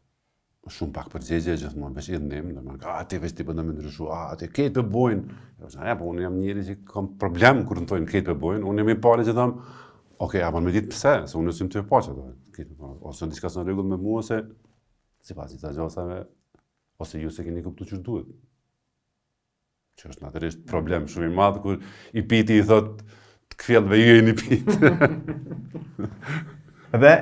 shumë pak përgjegje gjithmonë veç ndim, domethënë, ti veç ti po do më ndryshu, ti këtë të bojnë. Po unë jam njëri që kam problem kur të thonë këtë të bojnë, unë jam i parë që them, okay, apo më ditë pse, se unë sim të e paçë ato. Ose diçka s'në rregull me mua ose sipas i xhaxhave ose ju se keni kuptuar ç'është duhet. Që është natyrisht problem shumë i madh kur i piti i thot të kthjellëve ju jeni pit. Dhe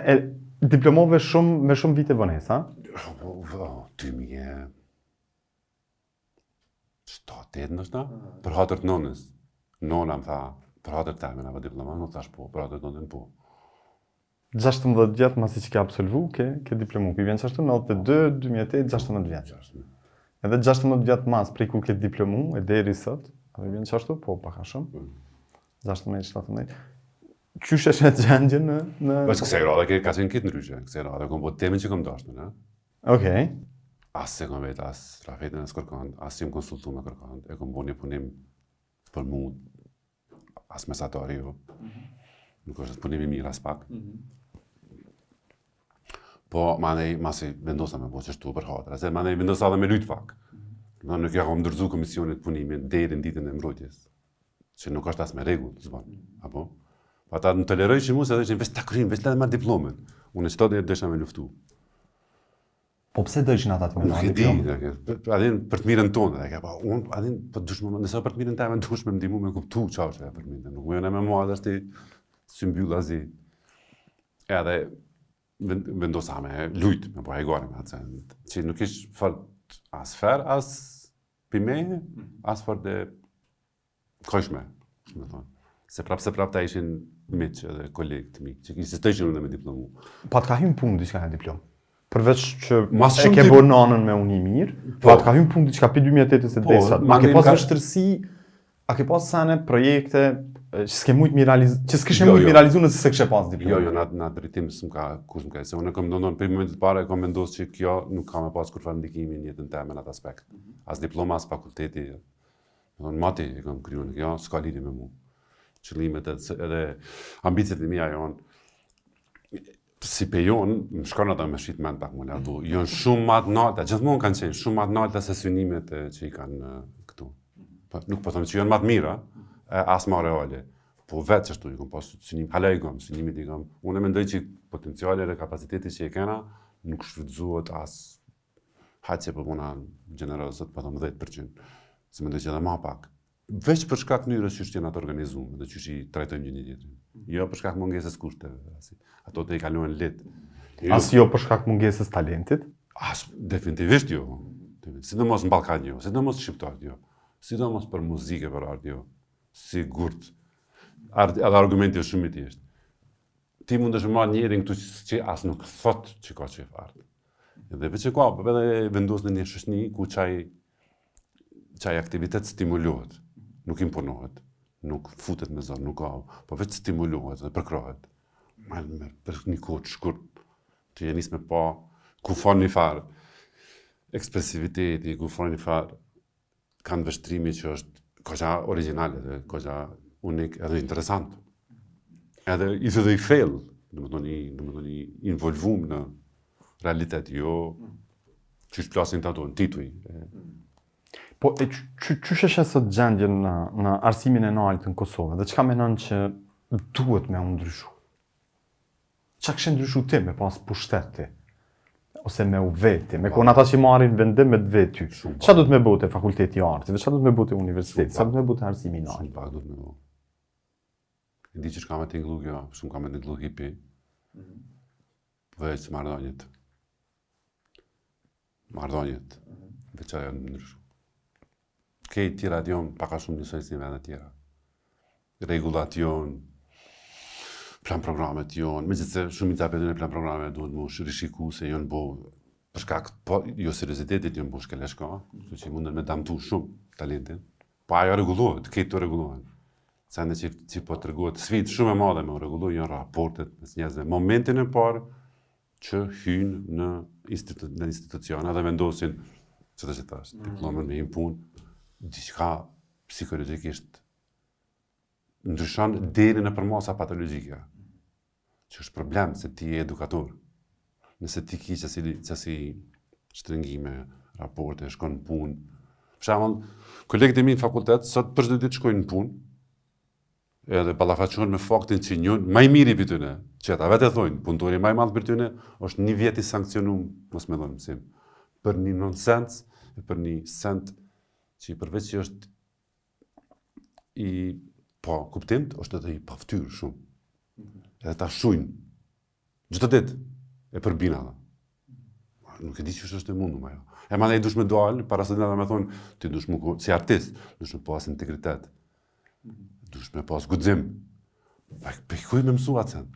diplomove me shumë vite vonesë, ha? 2007 ndoshta, për hatër të nonës. Nona më tha, për hatër të termin apo diploma, nuk thash po, për hatër të nonën po. 16 vjet masi që ke absolvu, ke diplomu. Pi vjen qashtu 92, 2008, 16 vjet. Edhe 16 vjet mas prej kur ke diplomu, e deri sot, a vjen qashtu? Po, paka shumë. 16, 17. Qysh është e gjendje në... Po që kësaj rrade ka qenë këtë ndryshe, kësaj rrade kom po temën që kom dashur, ne? Okej. As se kom vetë, as Rafetin as kërkon, as si më konsultu me kërkon, e kom bo një punim për mu, as mesatori jo. Nuk është punimi mirë as pak. Po, mandej, masi vendosa me bo qështu për hatër, se mandej vendosa dhe me lujt fak. Nuk ja kom ndërzu komisionit punimin deri në ditën e mbrojtjes, që nuk është as me regull, zban, apo? Pa ta në toleroj që mu se dhe që veç ta kryim, veç le dhe marrë diplomen. Unë e qëto dhe desha me luftu. Po pse dëshin ata të me marrë diplomen? Adin për të mirën tonë, adin për dush me, nëse për të mirën teme dush me ndimu me kuptu qa është e për mirën. Nuk me jone me mua dhe është si mbyll azi. Edhe vendosa me lujt, me po hajgore me atë, që nuk ish fort as fer, as pimeje, as fort dhe kojshme, me thonë. Se prap ta ishin miq edhe kolegë të mi, që insistojshin unë me diplomu. Pa të ka hymë punë diçka në diplom? Përveç që e ke bërë nanën me unë i mirë, pa të ka hymë punë diçka për 2008 se desa. A ke pas vështërsi, a ke pas sene projekte që s'kishe mujt mi realizu nëse se kështë pas diplomë? Jo, në atë dritim kush më ka, se unë kom ndonon për momentit pare, kom vendosur që kjo nuk ka me pas kur farë ndikimi në jetën teme në atë aspekt. As diploma, as fakulteti. Mati e kom kryu në kjo, s'ka lidhje me mu. Qëllimet edhe ambicet e mia janë si pe jonë, më shkon ato me shqit mend pak më lartu, janë shumë më të nalta, gjithmonë kanë qenë shumë më të nalta se synimet që i kanë këtu. Nuk po them që janë më të mira, as më reale, po vetë që ashtu i kom pas synim, hala i kom, synimit i kom. Unë e mendoj që potenciali dhe kapaciteti që e kena nuk shfrytëzohet as haqe për puna generozët, pa 10%. Se mendoj që edhe ma pak. Veç për shkak mënyrës që jena të organizuar dhe që i trajtojmë një tjetrin. Jo për shkak mungesës kushteve. Ato të i kalojnë let. As jo për shkak mungesës talentit? As definitivisht jo. Sidomos në Ballkan jo, sidomos shqiptar jo. Sidomos për muzikë për art jo. Sigurt. Edhe argumenti është shumë i thjeshtë. Ti mundesh të marrë njërin këtu që as nuk thot që ka çif art. Dhe veç e ka, edhe vendos në një shoqëni ku çaj aktivitet stimulohet, nuk imponohet, nuk futet me zon, nuk ka, po veç stimulohet dhe përkrohet. Për një kohë të shkurt, të jenis me pa ku fon një farë ekspresiviteti, ku fon një farë kanë vështrimi që është koqa originale dhe koqa unik edhe interesant. Edhe i thë dhe i fail, dhe më i involvum në realitet, jo që shplasin të ato në tituj. Po, që sheshe sot gjendjen në arsimin e naltë në Kosovë, dhe çka menon që duhet me ndryshu? Qa kështë ndryshu ti me pas pushteti? Ose me u veti, me kon ata që marrin vendim me të veti. Qa du të me bote fakulteti i artëve, qa du të me bote universiteti, qa du të me bote arsimi i naltë? Shumë pak du të me bote. E di që shka me t'inglu kjo, shumë ka me t'inglu hipi, veç mardonjet. Mardonjet, veç ajo në ndryshu. Kejt tjera t'jon, paka shumë njësoj si në vendet tjera. Regullat jon, plan programet jon, me gjithse shumë i tapetën e plan programet duhet mu rishiku se jon bo, përshka jo seriositetit jon bo shkeleshka, që mundën me damtu shumë talentin, po ajo regullohet, kejt të regullohen. Sa në që po të rregulohet sfidë shumë e madhe me u rregullu janë raportet mes njerëzve. Momentin e parë që hynë në institucione dhe vendosin, që të që tash, diplomën me punë, diçka psikologikisht ndryshon deri në përmasa patologjike. Që është problem se ti je edukator. Nëse ti ki qësi shtrëngime, raporte, shkon në punë. Për shembull, kolegët e mi në fakultet, sot për çdo ditë shkojnë në punë, edhe ballafaqohen me faktin që njën më i miri për tyne, që ata vetë thonë, punëtori më i madh për tyne është një vjet i sankcionuar, mos më thonë mësim, për një nonsens, për një sent që përveç që është i pa kuptimt, është edhe i paftyr shumë. Edhe ta shujnë çdo ditë e përbin ata. Nuk e di që është e mundur ajo. E mandej dush me dalë, para se me thonë, ti dush më si artist, dush me pas integritet. Dush me pas guxim. Për kuj me mësu atë sen?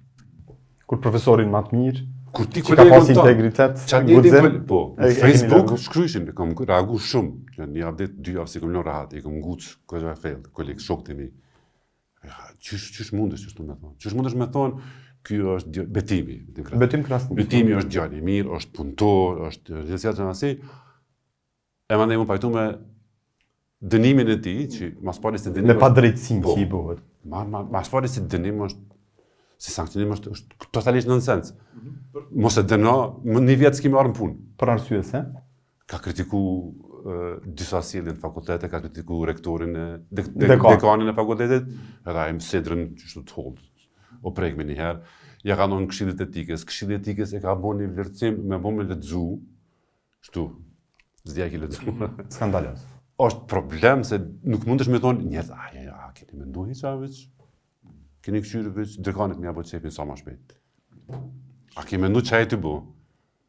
Kur profesorin më të mirë, kur ti që ka pas integritet, guxim, po, në Facebook shkryshin, kam reagu shumë, që një avdet, 2 javë si kom në rahat, i kom ngucë kështë e fejlë, kolegë, shokët e mi. Qysh mundesh që me thonë? Qysh mundesh me thonë, kjo është betimi. Betim krasnik. Betimi është djali mirë, është punëtor, është gjithësjatë që nësi. E mandej mu pajtu me dënimin e ti, që mas pari si dënim me pa drejtësin që i bëhet. Mas pari si dënim është, si sankcionim është totalisht nonsens. Mos e dëno, një vjetë s'kemi arë në punë. Për arsye se? Ka kritiku disa sjellje në fakultete, ka kritiku rektorin dekanin e fakultetit, edhe ai mësedrën që shtu të hold, o prek me njëherë. Ja ka ndonë këshillit etikës. Këshillit etikës e ka bo një vlerëcim me bo me letëzu, shtu, zdja ki letëzu. Skandalës. Është problem se nuk mundesh me thonë njerëz, keni mendu hiqa veç? Keni këshyrë veç, dekanit mja bo qepin sa ma shpejt. A ke mendu që e të bo?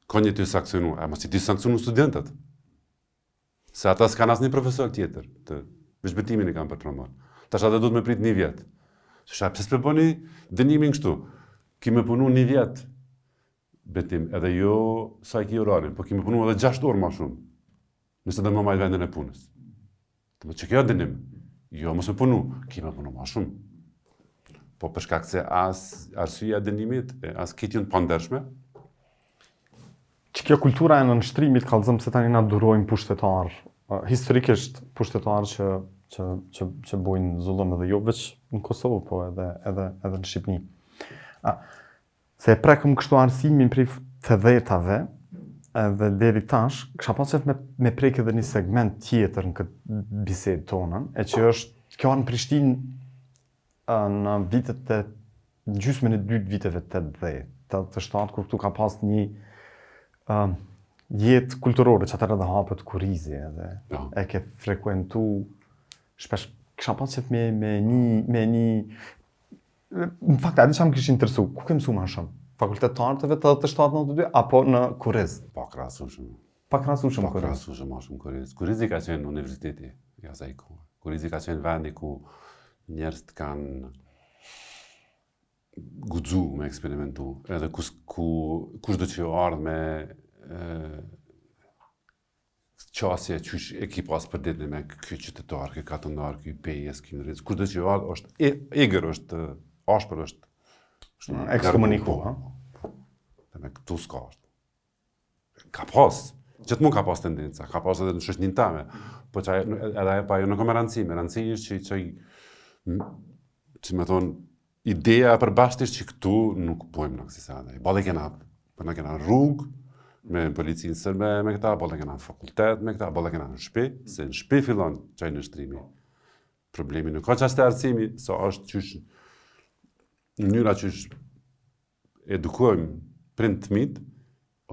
Ka një të sankcionu, ma si të sankcionu studentët. Se ata s'kan asë një profesor tjetër, të veç betimin e kam për tromar. Tash ata du të me prit 1 vjet. Pse s'pe bëni dënimin kështu? Ki me punu 1 vjet betim, edhe jo sa i ki orarin, po ki me punu edhe 6 orë ma shumë. Nëse dhe më majtë vendin e punës. Të më që kjo dënim, jo mos me punu, ki me punu ma shumë. Po për shkak se as arsyeja dënimit, as këtë jënë pandershme. Që kjo kultura e në nështrimit, kallëzëm se tani na durojnë pushtetarë, historikisht pushtetarë që bojnë zullëm edhe jo veç në Kosovë, po edhe në Shqipni. Se e prekëm kështu arsimin prej të dhetave, edhe deri tash, kësha pas qef me prek edhe një segment tjetër në këtë bisedë tonën, e që është kjo në Prishtinë në vitet e gjysmën e dytë viteve 80, kur këtu ka pas një jetë kulturore që atërë dhe hapët Kurizi edhe e ke frekuentu shpesh kisha pas qëtë me një në fakt, edhe që më kishë interesu, ku ke mësu ma shumë? Fakultet të arteve të 87-92 apo në Kuriz? Pak rasushëm. Pak rasushëm Pak rasushëm ma shumë Kuriz. Kurizi ka qenë universiteti, jasa i kohë. Kurizi ka qenë vendi ku njerëz kanë guxu me eksperimentu, edhe kush do që ardhë me qasje qysh e ki pas për ditë me këj qytetar, këj katëndar, këj pejes, këj nëriz, kush do që ardhë është eger, është ashpër, është ekskomuniku, ha? Dhe me këtu s'ka është. Ka pas, gjithmonë ka pas tendenca, ka pas edhe në shoqërinë tame, po që edhe pa jo nuk me rëndësi është që me thonë, ideja e përbashkët që këtu nuk pojmë në kësi sada. Bale kena rrugë me policinë sërbe me këta, bale kena fakultet me këta, bale kena në shpi, se në shpi fillon qaj në shtrimi. Problemi nuk ka qashtë e arësimi, sa është qysh mënyra qysh edukojmë prind të mitë,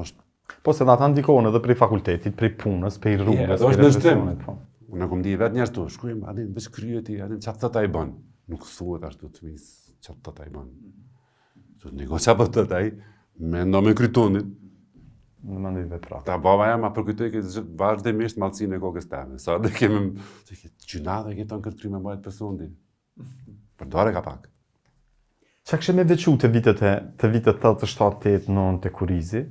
është... Po se da ta ndikohen edhe prej fakultetit, prej punës, prej rrugës, prej refleksionit. Unë kom di vetë njerëz tu, shkojmë, adin, veç kryeti, adin, qatë të ta i banë. Nuk thuhet ashtu të mis, qatë të ta i banë. Që niko qatë të ta i, me ndo me krytonit. Në më ndoj vepra. Ta baba jam, a përkujtoj këtë vazhdimisht malësinë e kokës teme. Sa dhe kemi, gjuna dhe këton këtë kry me mbajt persondi. Përdore ka pak. Qa kështë me vequ të vitet 87-89 të Kurizi?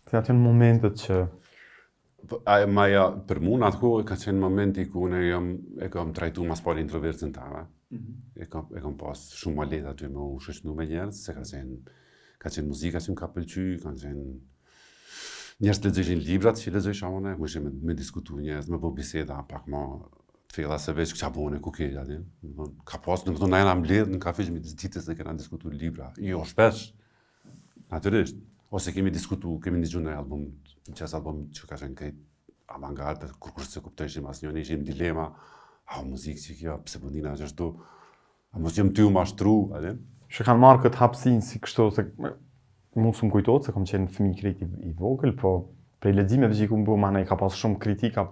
Të aty në momentet që... Maja, për mu në atë kohë ka qenë momenti ku unë e kam trajtu mas pari introvertën tame. E kam pas shumë ma letë aty me u shoqënu me njerës, se ka qenë muzika që më ka pëlqy, ka qenë njerës të lexojshin librat që lexoj shamone, më ishe me diskutu njerës, me bo biseda pak ma të filla se veç këqa bone, ku ke aty. Ka pas, në këto na jena mbledh në kafe që mi ditës dhe kena diskutu libra. Jo, shpesh, natyrisht. Ose kemi diskutu, kemi një gjunë në album, qes album që ka qenë këtë avantgardë, kur se kuptojshim as njëni, ishim dilema, muzikë që kjo, pse pëndina që ashtu, a mos jem ty u mashtru, adem? Që kanë marrë këtë hapsinë si kështu, se mu s'm kujtojtë, se kom qenë fëmijë kritik i vogël, po prej leximeve që i kumë bu, mana i ka pas shumë kritika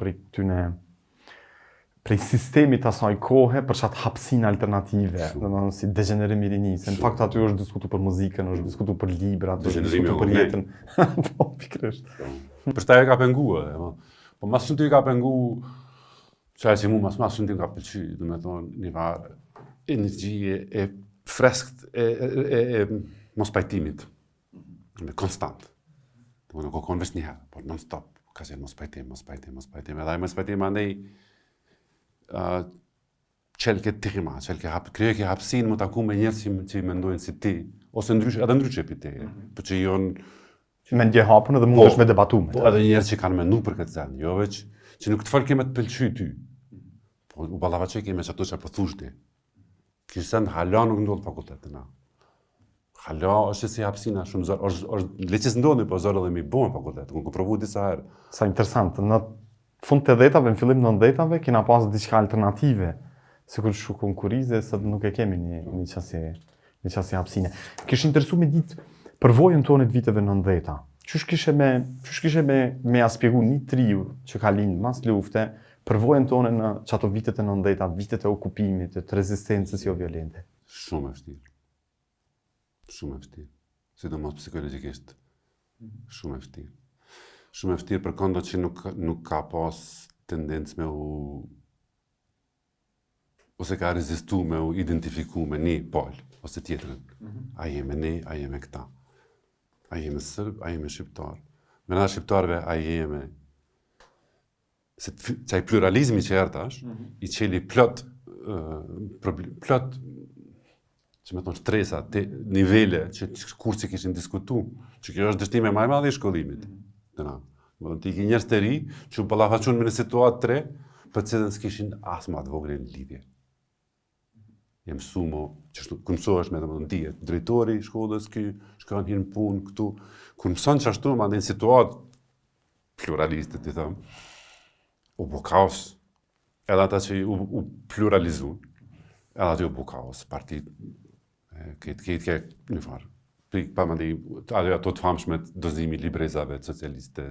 prej sistemit asaj kohe për qatë hapsinë alternative, si degenerimi i rinisë. Në fakt aty është diskutu për muzikën, është diskutu për librat, është diskutu për jetën. Po, pikërisht. Për shtaj e ka pengu, po mas shumë ty ka pengu, që që mu mas shumë ty ka pëlqy, dhe me thonë një varë energjie e freskt e mos pajtimit, me konstant. Dhe më në kokon vesh njëherë, por non-stop, ka qenë mos pajtim. Edhe mos pajtim andej, qelke tirima, kryo ke hapsin më taku me njerës që i mendojnë si ti, ose edhe ndryshe për ti, për që jonë... Me ndje hapën edhe mund është me debatu me. Po, edhe njerës që kanë mendu për këtë zemë, jo veç, që nuk të falë keme të pëlqy ty. Po, u balava që keme që ato që përthush ti. Kështë sendë, hala nuk ndodhë fakultetë na. Hala është si hapsina shumë zërë, është leqës ndodhë, po zërë edhe mi bojnë fakultetë, ku provu disa herë. Sa interesant, në fund të dhjetave, në fillim në dhjetave, kina pas diçka alternative, se kur shukun Kurize, se nuk e kemi një qasje hapsine. Kishë interesu me ditë përvojën tonë të viteve në dhjeta. Qysh kishe me aspjegu një triu që ka lindë mas lufte, përvojën tonë në qato vitet e në dhjeta, vitet e okupimit, të rezistencës jo violente? Shumë e vështirë. Shumë e vështirë. Sidomos psikologikisht. Shumë e vështirë. Shumë e vështirë për kondo që nuk ka pas tendencë me u... ose ka rezistu me u identifiku me një pol, ose tjetërën. A jeme ne, a jeme këta. A jeme sërb, a jeme shqiptar. Me nga shqiptarve, a jeme... Se qaj pluralizmi që ertash, i qeli plot... plot... që me thonë shtresa, nivele që kur që kishin diskutu, që kjo është dështime maj madhe i shkollimit. Ti ki njerës të ri, që u ballafaqun me në situatë tre, për cilën s'kishin as ma të vogël në lidhje. Jem sumo, që kër mësohesh me të më ndijet, drejtori i shkollës, shkan hirë në punë, këtu. Kër mëson që ashtu, ma në situatë pluraliste, ti thëmë, u bo kaos, edhe ata që u pluralizu, edhe aty u bu kaos, partit, ke në farë. Pa më di, ato të famshme dozimi librezave socialiste,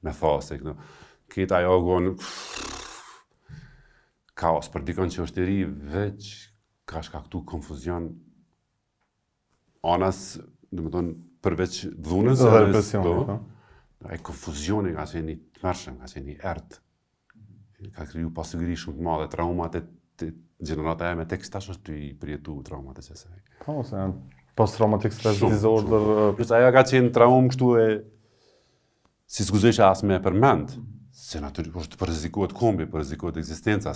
me thase, këtë ajo gonë kaos, për dikon që është i ri, veç ka shkaktu konfuzion anas, dhe më tonë, përveç dhunës, dhe represion, ai konfuzioni ka qenë i të mërshëm, ka qenë i ertë, ka kriju pasiguri shumë të madhe, traumat e gjenerata e me tekst tash është të i përjetu traumat e qesaj. Po, se post-traumatic stress disorder. Plus ajo ka qenë traumë kështu e si s'guzoj që as me përmend, se natyrisht është për rrezikohet kombi, për rrezikohet ekzistenca,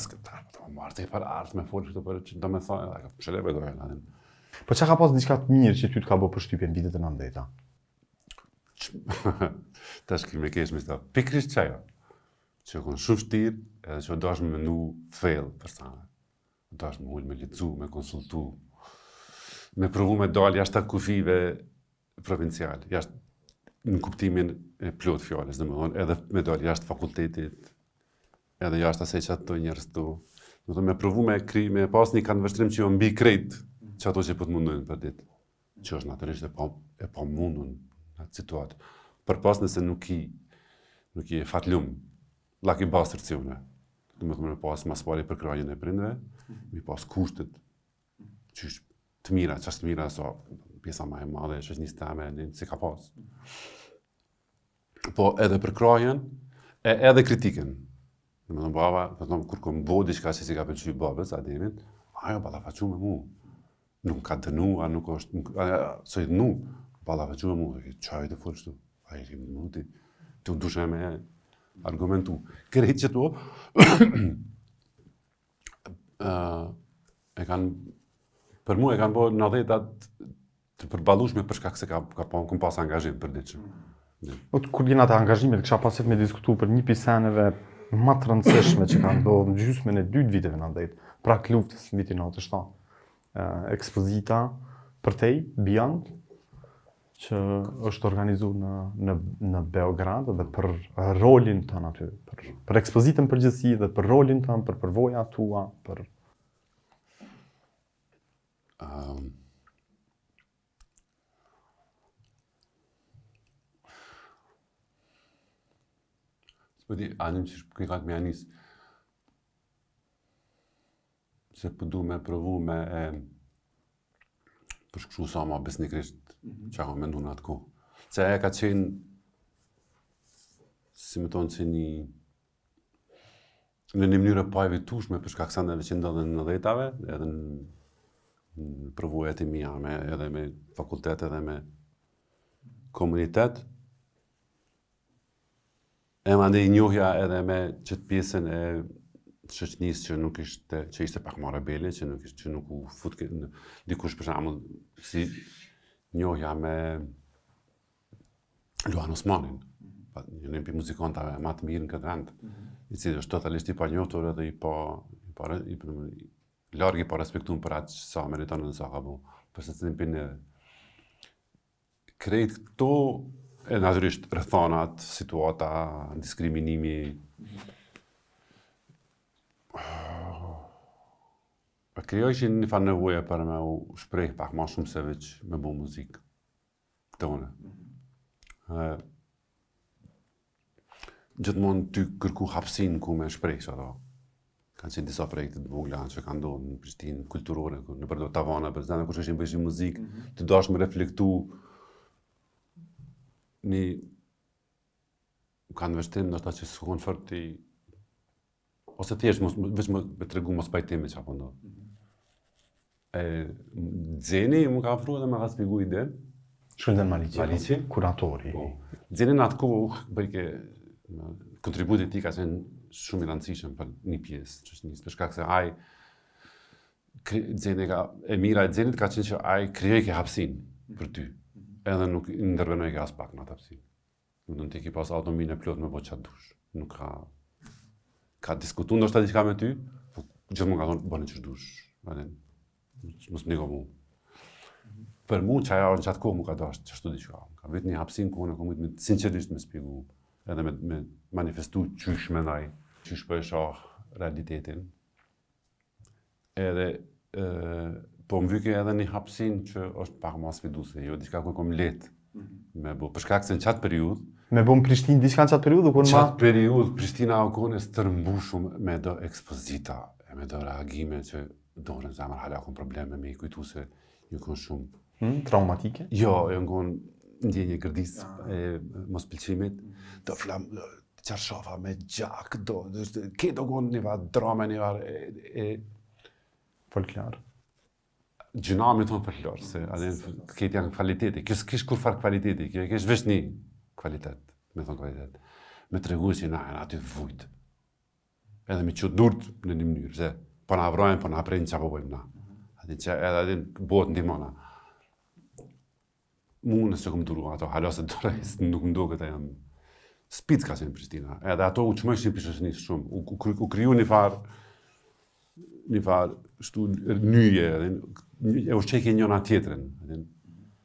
marrë për art me folë këto për do me thaj, çeleve do janë. Po çka ka pas diçka të mirë që ty të ka bërë përshtypje në vitet e 90-ta? Tash kemi kesh me sta. Pikërisht çajo. Që kon shumë vështirë, edhe që dosh me mendu thellë për sa. Dosh me ul me lexu, me konsultu, me provu me dalë jashtë kufive provincial, jashtë në kuptimin e plot fjalës, domethënë edhe me dalë jashtë fakultetit, edhe jashtë asaj që ato njerëz tu. Domethënë me provu me pas një kanvështrim që jo mbi krejt që ato që po të mundojnë për ditë. Që është natyrisht e pa mundun në atë situatë. Për pas nëse nuk i fatlum, lak i bastër cione. Domethënë me pas maspari për krajën e prindve, mi pas kushtet qysh të mira, çast mira so pjesa më e madhe e shoqënisë tame, si ka pas. Po edhe për krajën, edhe kritikën. Domethënë baba, kur kom bo diçka që si ka pëlqyer babës Ademit, ajo ballafaqu me mua. Nuk ka dënua, nuk është, soi dënu, ballafaqu me mua, çaj të folsh tu. Ai i mundi të dushë me argumentu. Krejt që to për mua e kanë bërë në dhejtat të përballueshme për shkak se kom pas angazhim për diçka. Kur jena të angazhimit, kisha pasit me diskutu për një pisaneve më të rëndësishme që kanë ndodhur në gjysmën e 2 viteve 90, pra luftës në vitin 97. Ekspozita për tej, Beyond, që është organizuar në Beograd dhe për rolin tënë aty, për ekspozitën përgjithësi dhe për rolin tënë, për përvoja tua, për S'pëdi, anim që këkat me anis se përdu me provu me përshkëshu sa ma besnikrisht që ka me ndu në atë kohë. Se e ka qenë, si me tonë që në një mënyrë pa evitueshme për shkak sandeve që ndodhen në dhjetave, edhe në provujet e mia, edhe me fakultet, edhe me komunitet. E mandej njohja edhe me qëtë pjesën e shoqënisë që nuk ishte, që ishte pak më rebele, që nuk u fut dikush për shembull si njohja me Luan Osmanin, një nga muzikantave më të mirë në këtë vend, i cili është totalisht i panjohur edhe larg i pa respektuar për atë sa meriton dhe sa ka bu. Për se cilin pinë krejt këto e natyrisht rrethonat, situata, diskriminimi. Krijojshin një farë nevoje për me u shpreh pak ma shumë se veç me bu muzikë tonë. Gjithmonë ty kërku hapsin ku me shpreh që ato. Kanë qenë disa projekte të vogla që kanë ndodhur në Prishtinë kulturore, në përdo tavana, për zemre, kur ishin bëjshin muzikë, të dash me reflektu një kanë vështim ndoshta që s'kon fort i ose thjesht veç me tregu mos pajtimi çapo ndodh. Xeni më ka ofruar dhe më ka shpjeguar idenë. Shkëlqen Maliqi, kuratori. Xeni në atë kohë bëjke kontributi i tij ka qenë shumë i rëndësishëm për një pjesë shoqënisë, për shkak se ai Xeni e mira e Xenit ka qenë që ai krijoi ke hapësinë për ty. Edhe nuk intervenoj as pak në atë hapësinë. Do të ki pas autonominë plot me bëj çfarë dush. Nuk ka diskutuar ndoshta diçka me ty, po gjithmonë ka thonë bëni çfarë dush. Valen. Mos më njohu. Për mua çaja në çat kohë më ka dashur çështu diçka. Ka vetë një hapësinë ku unë kam me sinqerisht me shpjegu, edhe me manifestu çysh mendoj, çysh po e shoh realitetin. Edhe po më vyke edhe një hapsin që është pak ma sfiduese, jo diçka ku kom letë me bo. Për shkak se në qatë periudhë, Me bëm Prishtinë diçka në qatë periudhë, kur qatë periudhë Prishtina o kone stërmbushum me do ekspozita, me do reagime që do në zemër hala kom probleme me I kujtu se ju kon shumë traumatike? Jo, e ngon ndjenje gërdis mos pëlqimit, do flam qarshafa me gjak, ke do gon një var drama, një var Folklor. Gjuna me tonë folklor, se këtë janë kvaliteti, kjo s'kish kur farë kvaliteti, kjo kish vesh një kvalitet, me thonë kvalitet. Me tregu që na aty vujt. Edhe me qëtë durt në një mënyrë, se po na avrojnë, po na aprejnë që po bojmë na. Edhe aty bëhet ndihmona. Mu nëse kom duru ato, halose dorës, nuk më do këta janë spit ka qenë Prishtina. Edhe ato u qmëshin pishëshnis shumë. U kriju një farë shtu nyje, e u shqeki njëna tjetërën.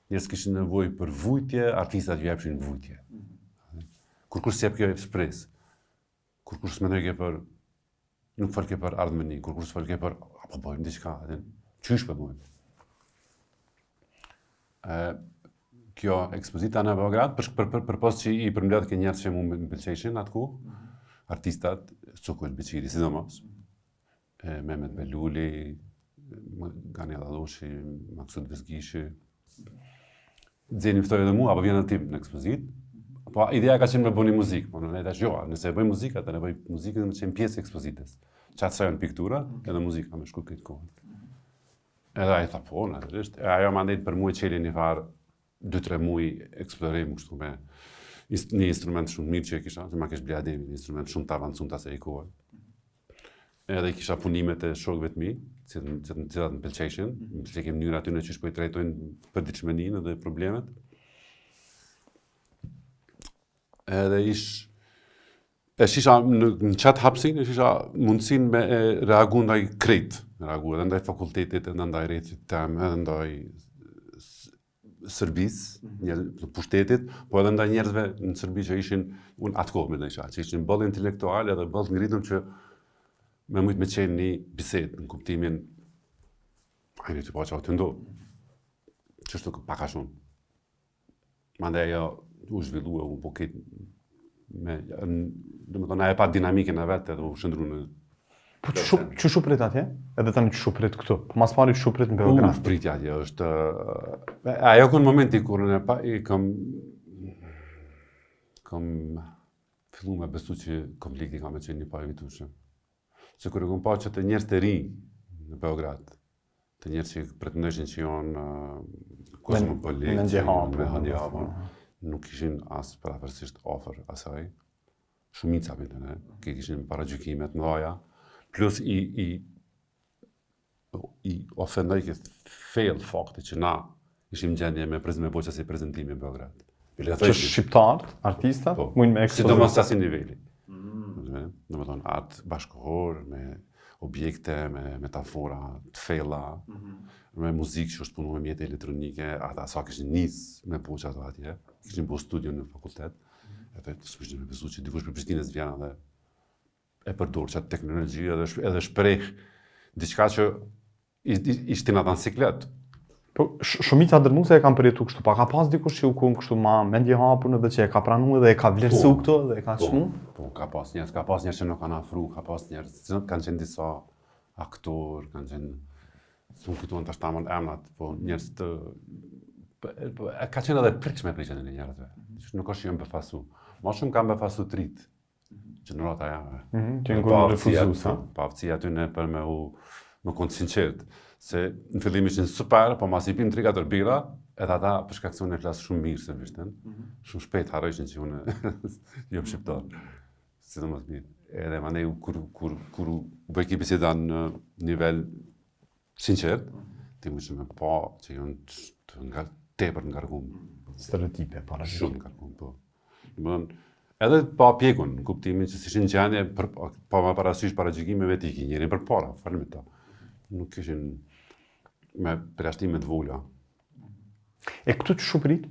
Njerëz kishin nevojë për vujtje, artistat ju jepshin vujtje. Kur s'jep kjo ekspres, kur s'mendoj ke për, nuk fol ke për ardhmëni, kur s'fol ke për, apo bojmë diçka, qysh për bojmë. Kjo ekspozita në Beograd, për pos që I përmbledh ke njerëz që mu më pëlqejshin atku, artistat, Çoko Elbeqiri, sidomos, Mehmet Beluli, Gani Alladoshi, Maksud Vezgishi. Dzeni ftoi edhe mua, apo vjen edhe tim në ekspozit. Po ideja ka qenë me bëni muzikë, po në tash jo, nëse e bëj muzikë, atë ne bëj muzikën me qenë pjesë e ekspozitës. Çfarë janë piktura, edhe muzika me shku këtë kohë. Edhe ai tha po, natyrisht. Ajo mandej për mua çeli një farë 2-3 muaj eksplorim kështu me një instrument shumë mirë që e kisha, që ma kesh Blademi, një instrument shumë të avancuar asaj kohe. Edhe kisha punimet e shokëve të mi, cilat më pëlqejshin, më shlekim mënyra aty në qysh po I trajtojnë përditshmërinë dhe problemet. Edhe shisha në qatë hapsin, shisha mundësin me reagu ndaj krejt, reagu edhe ndaj fakultetit, edhe ndaj rrjetit tem, edhe ndaj Sërbis, pushtetit, po edhe ndaj njerëzve në Sërbi që ishin, unë atë kohë me dhe isha, që ishin bëllë intelektuale edhe bëllë ngritëm që me mujtë me qenë një bisedë në kuptimin ajnë të po që të ndo, që shtu paka shumë. Mande ajo u zhvillu e u po këtë me, dhe me thonë, e pa dinamikën e vetë edhe u shëndru në... Po që shupret atje? Edhe tani që shupret këtu? Po mas pari që shupret në Beograd? Pritja atje është... Ajo kënë momenti kur I kam fillu me besu që konflikti ka me qenë një pa evitueshëm. Se kur e kom pa që të njerëz të rinj në Beograd, të njerëz që pretendojshin që janë kosmopolit, me handjava, nuk ishin as parafërsisht ofër asaj, shumica me kishin paragjykimet mëdha, plus I ofendoj këtë fail fakti që na ishim gjendje me boqa si prezentimi në Beograd. Që shqiptarët, artistat, mujnë me ekspozit. Sidomos qasi niveli. Në më thonë artë bashkohor, me objekte, me metafora, të fejla, me muzikë që është punu me mjetë elektronike, ata sa këshin nisë me boqa ato atje, këshin bo studio në fakultet, edhe të s'pështin me besu që dikush për Prishtinës vjena dhe e përdor qatë teknologi edhe shpreh diçka që ishtin atë në siklet. Po, shumica dërmuese e kam përjetu kështu, pa ka pas dikush që u kun kështu ma mendje hapun edhe që e ka pranu edhe e ka vlerësu këto edhe e ka çmu? Po, ka pas njerëz që nuk kanë afru, ka pas njerëz që kanë qenë disa aktor, kanë qenë, s'u kujtohen tash tamam emrat, po njerëz të... Ka qenë edhe prekshme për qenë njerëzve, nuk është që jam befasu. Ma shumë kam befasu trit. Gjenerata jame. Që ngur në refuzu, sa? Pa aftësia aty në për me konë sinqert. Se në fillim ishin super, po mas I pim 3-4 bira, edhe ata për shkak se unë e flas shumë mirë se vishten. Shumë shpejt harrojshin që unë jam shqiptar. Sidomos mirë. Edhe mandej kur u bëj ki biseda në nivel sinqert, ti më shumë pa që janë tepër ngarkum. Stereotipe, para shumë ngarkum, po. Edhe pa pjekun, në kuptimin që s'ishin gjendje, pa ma parasysh paragjykimeve t'i ki njerin për para, falem me ta. Nuk kishin me përjashtimet vola. E këtu që shuprit?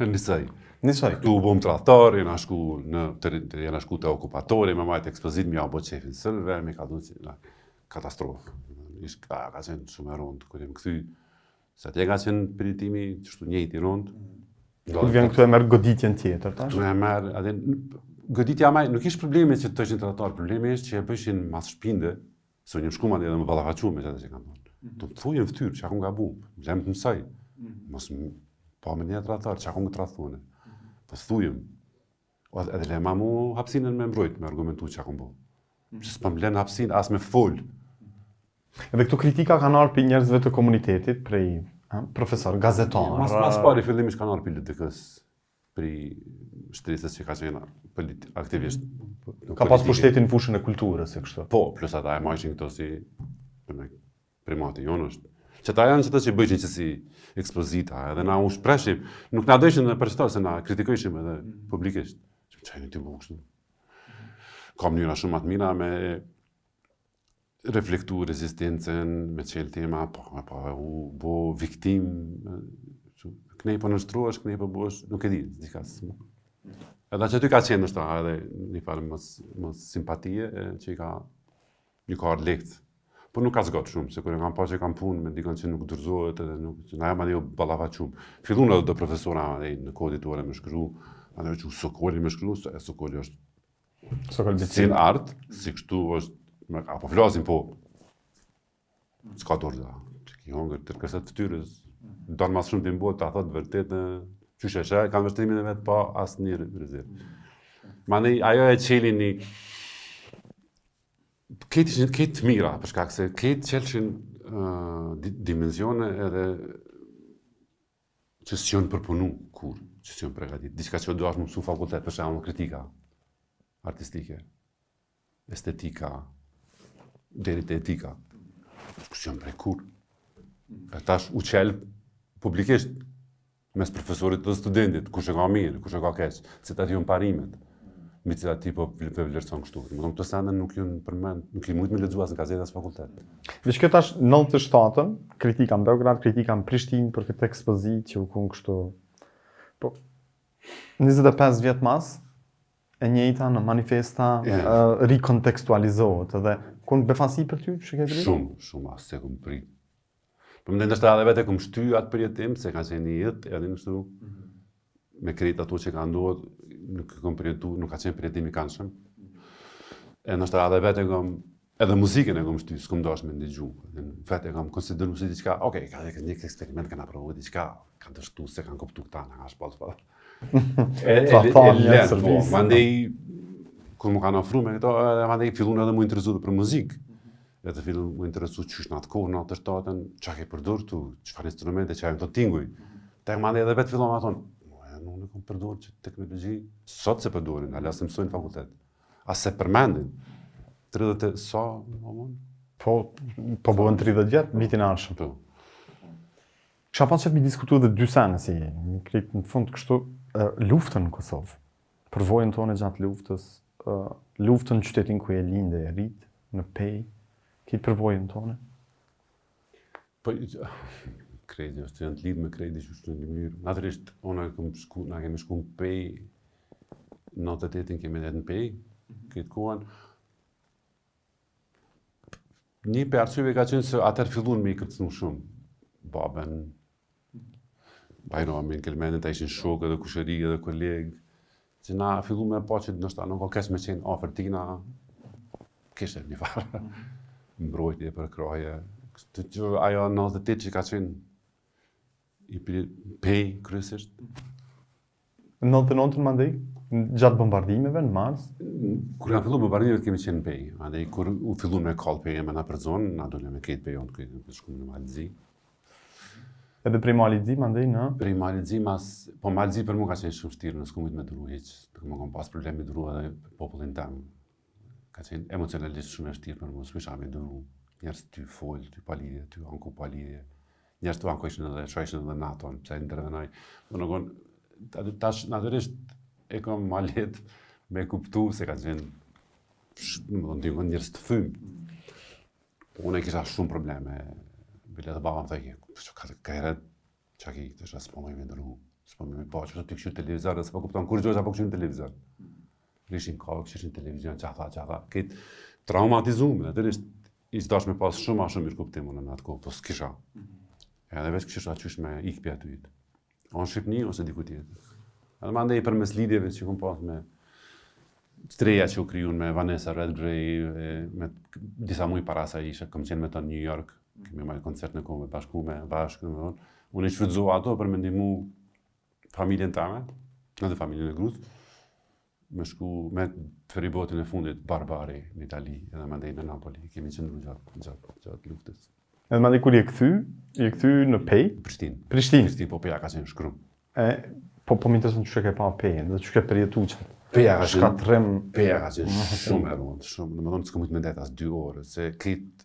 Nisaj. Nisaj. Tu u bom tradhtar, jena shku te okupatori, me majtë ekspozit, mi abo qefin sëllëve, mi ka du që katastrofë. ka qenë shumë e rëndë, kur jem kthy, se atje ka qenë piritimi çështu njëjti rëndë. Kur vjen këtu e merr goditjen tjetër, tash. Këtu e merr, atë goditja më nuk ishte problemi që të ishin tratar, problemi është që e bëshin mas shpinde, se unë shkuam atje dhe më ballafaqua me atë që kanë thonë. Do të thujën fytyrë, çka kam gabu, lem të mësoj. Mos pa më një tratar, çka kam të tradhune. Po thujëm. Edhe le mamu hapsinën me mbrojt, me argumentu çka kam bëu. Që s'pam lën hapsinë as me fol. Edhe këtu kritika kanë ardhur për njerëzve të komunitetit, prej profesor, gazetar. Mas pari fillimisht kanë ardhur për politikës, për shtresës që ka qenë aktivist. Ka pas pushtetin në fushën e kulturës e kështu. Po, plus ata e marrin këto si primati jonë është. Që ta janë që bëjshin që si ekspozita, edhe na u shpreshim, nuk na dëshin në përshtar se na kritikojshim edhe publikisht. Çajnë ti më kështu. Ka mënyra shumë më të mira me reflektu rezistencën, me qelë tema, po u bo viktim, kënej po nështruash, kënej po bosh, nuk e di, diçka. Edhe që ty ka qenë nështë edhe një farë më simpatie, që i ka një ka ardhë lektë. Po nuk ka zgatë shumë, se kërë kam pa që kam punë me dikon që nuk dërzohet edhe nuk, që na jam anë jo ballafaq shumë. Fillun edhe do profesora në kodit tuare me shkru, anë që Sokoli me shkru, Sokoli është si në artë, si kështu është, apo flasin po, s'ka dorë, që ki hongër tërkësat fytyrës, donë mas shumë të imbot, ta thotë vërtet në qyshe, kanë vështrimin e vetë pa asë një rezervë. Ma ne, ajo e qeli një, këtë mira, përshkak se këtë qelshin dimensione edhe që s'jon përpunu kur, që s'jon pregatit. Diçka që do është më mësu fakultet, për shembull kritika artistike, estetika, deri te etika. S'jon prej kur. E tash u qel publikisht mes profesorit dhe studentit, kush e ka mirë, kush e ka keq, se ta diun parimet. Mbi cilat ti po vlerëson kështu. Domethënë këto sende nuk janë përmend, nuk i mund të lexuas në gazeta as fakultet. Veç kjo tash 97-ën, kritika në Beograd, kritika në Prishtinë për këtë ekspozitë që u kon kështu. Po 25 vjet mas e njëjta në manifesta rikontekstualizohet edhe kon befasi për ty që ke bërë? Shumë as se kum prit. Po më ndoshta edhe vetë kum shty atë përjetim se ka qenë një jetë edhe kështu me krejt ato që ka ndodhur, nuk ka qenë përjetim i këndshëm. E ndoshta edhe vetë edhe muzikën e kam shty, s'kum dash me ndëgju. Vetë kam konsideruar se diçka, okay, ka një eksperiment kanë provuar diçka, kanë dështuar se kanë kuptuar këta nga shpallë. Mandej kur më kanë ofruar me këto, mandej fillun edhe më interesuar për muzikë. Edhe fillun më interesuar çysh në atë kohë, në atë shtatën, çka ke përdorur tu, çfarë instrumente çajm to tinguj. Tek mandej edhe vetë fillon atë unë nuk përdorur që teknologji, sot se përdorin, ala se mësojnë fakultet. As se përmendin. 30 sa, Po bëhen 30 vjet, vitin e arshëm. Po. Kisha pas që mi diskutu edhe 2 sene, si në fund kështu, luftën në Kosovë, përvojën tonë gjatë luftës, luftën në qytetin ku e linde e rritë, në Pej, këtë përvojën tonë. Po, kredi, është janë të lidhë me kredi që është në mënyrë. Natërisht, na kemi shku në Pej, 98-ën kemi edhe në Pej, këtë kohën. Një për arsyeve ka qenë se atër fillun me i kërcnu shumë. Baben, Bajramin, Kelmenin, ta ishin shokë edhe kushëri edhe kolegë. Që na fillu me pa që nështë nuk ka kesh me qenë afer tina, kishte një farë. Mbrojtje për kraje. Ajo 98 që ka qenë i Pej kryesisht. 99-ën mandej, gjatë bombardimeve në Mars? Kur janë fillu bombardimet kemi qenë në Pej. Mandej kur u fillu me kallë Pej me na për zonë, na dole me këtë Pejon, këtë shkumë në Malzi. Edhe prej Malzi mandej në? Prej Malzi po Malzi për mu ka qenë shumë vështirë, në s'kumit me duru hiq. Më kam pas problemi me duru edhe popullin tem. Ka qenë emocionalisht shumë e vështirë për mu, s'misha me duru. Njerës ty fol, ty palidhje, ty anku palidhje. Njerës të anku ishin edhe shojshin edhe NATO, pëse intervenoj. Tash natyrisht e kam ma let me kuptu se ka qenë njerës të fymë. Unë e kisha shumë probleme. Bile të baba më thëjke, ka heret, që aki, të shra s'po më i vendru, s'po më i pa, që të këshu televizor, dhe s'po kupton kur gjojsh apo këshu në televizor. Rishin ka, këshishin televizion, qatha, këtë traumatizume, atërisht ishte dash me pas shumë a shumë mirë kuptim unë në atë kohë, po s'kisha. Edhe veç kisha qysh me ikë pja ty. O në Shqipni ose diku tjetër. Edhe mandej përmes lidhjeve që kom pas me streja që u kryun me Vanessa Redgrave, me disa muj para sa ishe, kom qenë me të në New York, kemi marrë koncert në kohë bashkë, unë i shfrytëzova ato për me ndihmu familjen tame, edhe familjen e grus, me shku me feribotin e fundit Barbari në Itali, edhe mandej në Napoli, kemi qëndru gjatë luftës. Edhe mandej kur je kthy në Pej? Prishtinë. Prishtinë, po Peja ka qenë shkrum. Po më intereson që ke pa Pejën, dhe që ke përjetu që? Peja ka qenë shumë e rëndë, shumë, në më thonë që këmë të mendet as 2 orë, se këtë,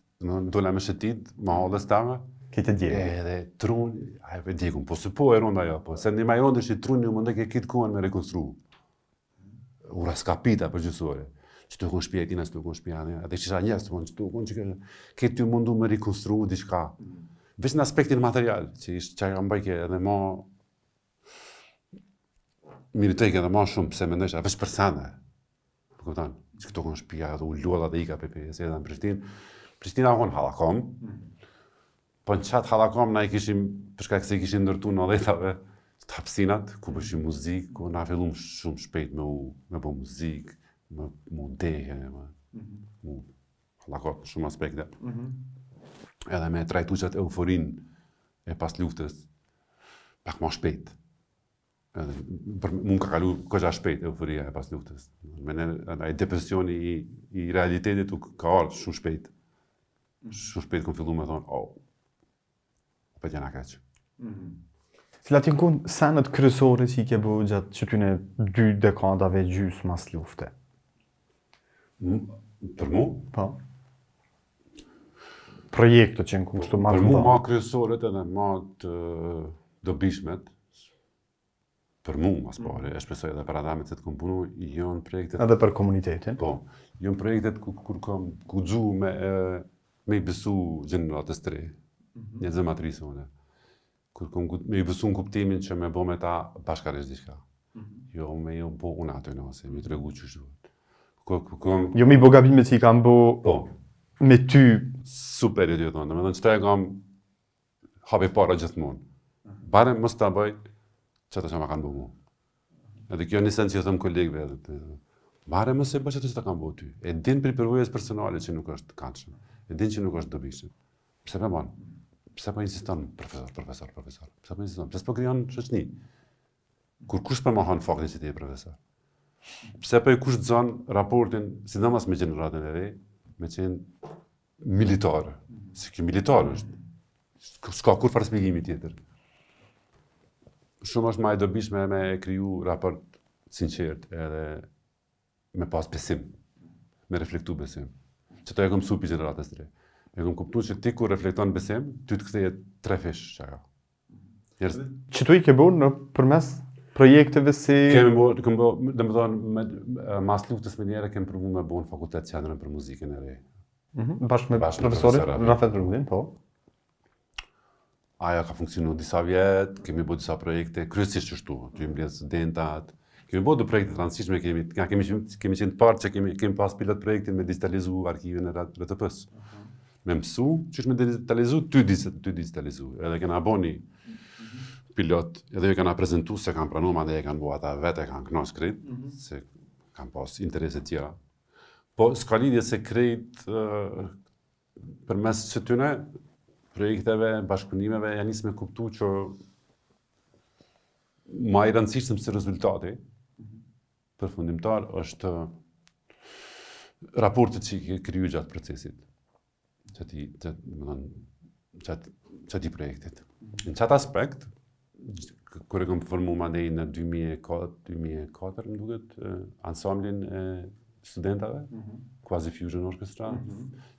dola me shëtit, ma hollës tame, Këtë djegë. edhe trun, e djegun, po se po e rënda jo, po, se një ma i rëndë është i trun një më ndë këtë kohën me rekonstru. Ura skapita për gjësore, që të kënë shpia e tina, që të kënë shpia e atë që isha njerës, që të kënë që këtë ty mundu me rekonstru diçka. Veç në aspektin material, që ka mbajke edhe ma miritejke edhe ma shumë, pëse me ndeshë, veç për sene. Për këtan, që këto kënë shpia, edhe u lualla dhe ika PPS edhe në Prishtinë. Prishtina kënë halakom, po në qatë halakom na i kishim, përshka këse i kishim ndërtu në dhejtave, të hapsinat, ku bëshim muzikë, ku na fillum shumë shpejt me bo muzikë, me mu dehe, mu halakot, shumë aspekte. Edhe me trajtu qatë euforin e pas luftës, pak ma shpejt. Edhe, për mund ka kalu këgja shpejt euforia e pas luftës. Ai depresioni i realitetit ka ardhë shumë shpejt. Shumë shpejt kom fillu me thonë, për t'jena keqë. Cilat janë kun senet kryesore që i ke bëu gjatë qytyne 2 dekadave gjysë mas lufte? Për mu? Po. Projekte që janë ku kështu Për mu ma kryesoret edhe ma të dobishmet, për mu mas pare, e shpresoj edhe për adamet që të kom punu, janë projektet... Edhe për komunitetin? Po, janë projektet kur kom guxu me i besu gjeneratës të re, një zëmatrisë une. Kur kom me i besu në kuptimin që me bo me ta bashkarisht diçka. Jo me jo bo unë ato në ose, me i tregu që shuhet. Jo me i bo gabimet që i kam bo me ty. Super i thonë, dhe me thonë që ta e kam hapi para gjithmonë. Bare mos ta bëj, që ta që ma kanë bo mu. Edhe kjo një sen që thëmë kolegëve edhe, bare mos e bëj që ta kanë bo ty. E din për përvojës personale që nuk është kanëshme. E din që nuk është dobishme. Pse me banë? Pse po insiston profesor? Pse po insiston? Pse po krijon shoqni? Kur kush po mohon faktin se ti je profesor? Pse po i kush zon raportin, sidomos me gjeneratën e re, me qenë militar. Si ky militar është. S'ka kur farë shpjegimi tjetër. Shumë është më e dobishme me kriju raport sinqert edhe me pas besim, me reflektu besim. Që to e kom supi gjeneratës të re. E kom kuptu që ti kur reflekton besim, ty të ktheje 3 fish që ajo. Që tu i ke bërë në përmes projekteve si... Kemi bërë, dhe më thonë, mas luftës me njere, kemi provu me bërë në fakultet qendrën për muzikën e re. Bashkë me profesorit, Rafet Rudin, po. Aja ka funksionu disa vjetë, kemi bërë disa projekte, kryesisht që shtu, që i mbledh studentat. Kemi bërë projekte të rëndësishme, kemi qenë partë që kemi pas pilot projektin me digitalizu arkivin e RTP-s. Me mësu, që është me digitalizu, ty digitalizu. Edhe kena boni pilot, edhe ju kena prezentu se kanë pranu, ma dhe e kanë bo ata vete, kanë knos krejt, se kanë pas interese tjera. Po, s'ka lidhje se krejt për mes që tyne, projekteve, bashkëpunimeve, janë nisë me kuptu që ma i rëndësishëm se rezultati, përfundimtar, është raportet që i kriju gjatë procesit. Qëti projektit. Në qatë aspekt, kërë kom formu mandej në 2004, më duket, ansamblin e studentave, Quasi Fusion Orchestra,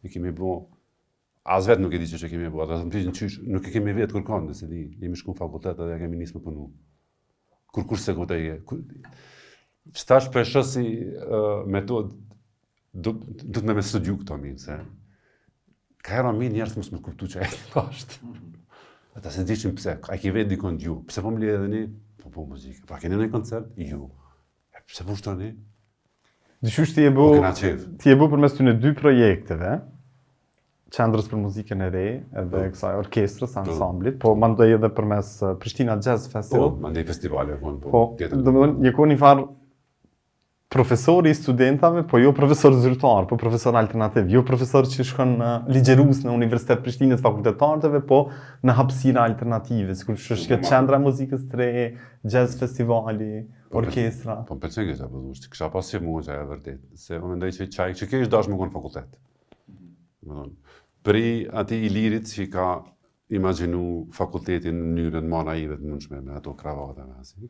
e kemi bo, as vetë nuk e di që kemi bo, nuk e kemi vetë kërkon, dhe se di, jemi shku në fakultet dhe kemi nisë me punu. Kur se kote e, qëtash për e shosi metod, du të me studiu këto minë, se ka hera minë njerës mësë me kuptu që e të ashtë. Ata se diqim pse, a ki vetë dikon ju, pse po më lidhe dhe një, po muzikë, pa keni në koncert, ju. Pse po shto një? Dyshysh ti e bu përmes të në 2 projekteve, qendrës për muzikën e re, edhe kësaj orkestrës, ansamblit, po mandej edhe përmes Prishtina Jazz Festival. Po, mandej festivale, Po, domethënë, një kohë një farë profesori i studentave, po jo profesor zyrtar, po profesor alternativ, jo profesor që shkon në ligjerus në Universitet Prishtinës fakultetarëve, po në hapësira alternative, sikur është qendra e muzikës të re, jazz festivali, orkestra. Po më pëlqen kjo apo thosh, kisha pas si mua që e vërtet, se unë mendoj që çaj që kesh dash më kon fakultet. Domethënë, pri atij i lirit që ka imagjinu fakultetin në mënyrën më naive të mundshme me ato kravata me asi.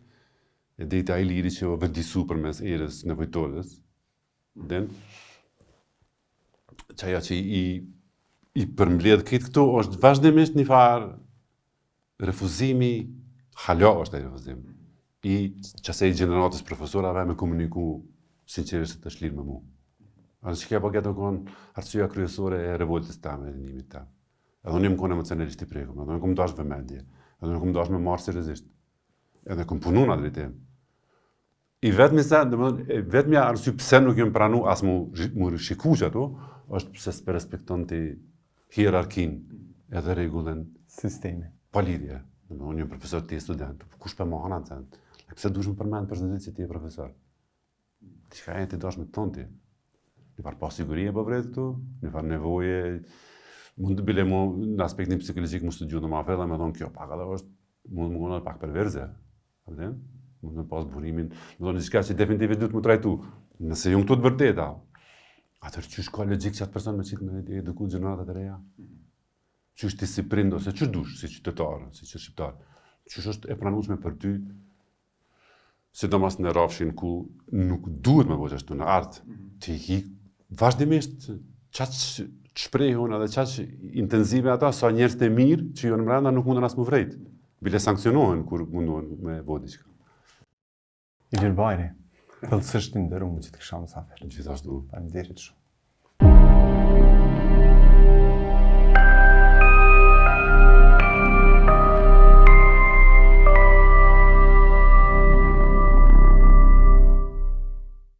E dita i liri që o vërdisu për mes erës nevojtores, den, qaja që i përmbledh këtë këtu është vazhdimisht një farë refuzimi, halo është e refuzim, i qasej gjeneratës profesorave me komuniku sinqerisht të shlirë me mu. Anë që kja po këtë konë arsyeja kryesore e revoltës ta me rinimit ta. Edhe unë më konë emocionalisht i prekum, edhe unë kom dash vëmendje, edhe unë kom dash me marë seriozisht. Edhe kom punu në drejtim. I vetëmja arsye pse nuk jam pranu as mu shiku që ato, është pse s'pe respekton të hierarkin edhe regullin Sistemi. Pa lidhje. Unë jam profesor ti student, kush pe mohon atë cent? Pse dush më përmend për çdo ditë që ti je profesor? Çka e ti dash me ton ti? Një farë pasigurie po vret këtu, një farë nevoje, mund të bile mu në aspektin psikologjik mu studiu në ma fella me thonë kjo pak edhe është mund pak perverze. Mund të pas burimin, do të diçka që definitivisht duhet më trajtu. Nëse jam këtu të vërteta, atëherë çysh ka logjik që atë person me qitë me eduku gjeneratat e reja? Çysh ti si prind ose çysh dush si qytetar, si shqiptar? Çysh është e pranueshme për ty, sidomos në rrafshin ku nuk duhet me bëj ashtu në art, ti hik vazhdimisht çaq shprehun edhe çaq intensive ata sa njerëz të mirë që janë brenda nuk mundën as më vrejt. Bile sankcionohen kur mundohen me bëj diçka. Ilir Bajri, thellësisht i nderuar që të kisha mësafer. Gjithashtu. Faleminderit shumë.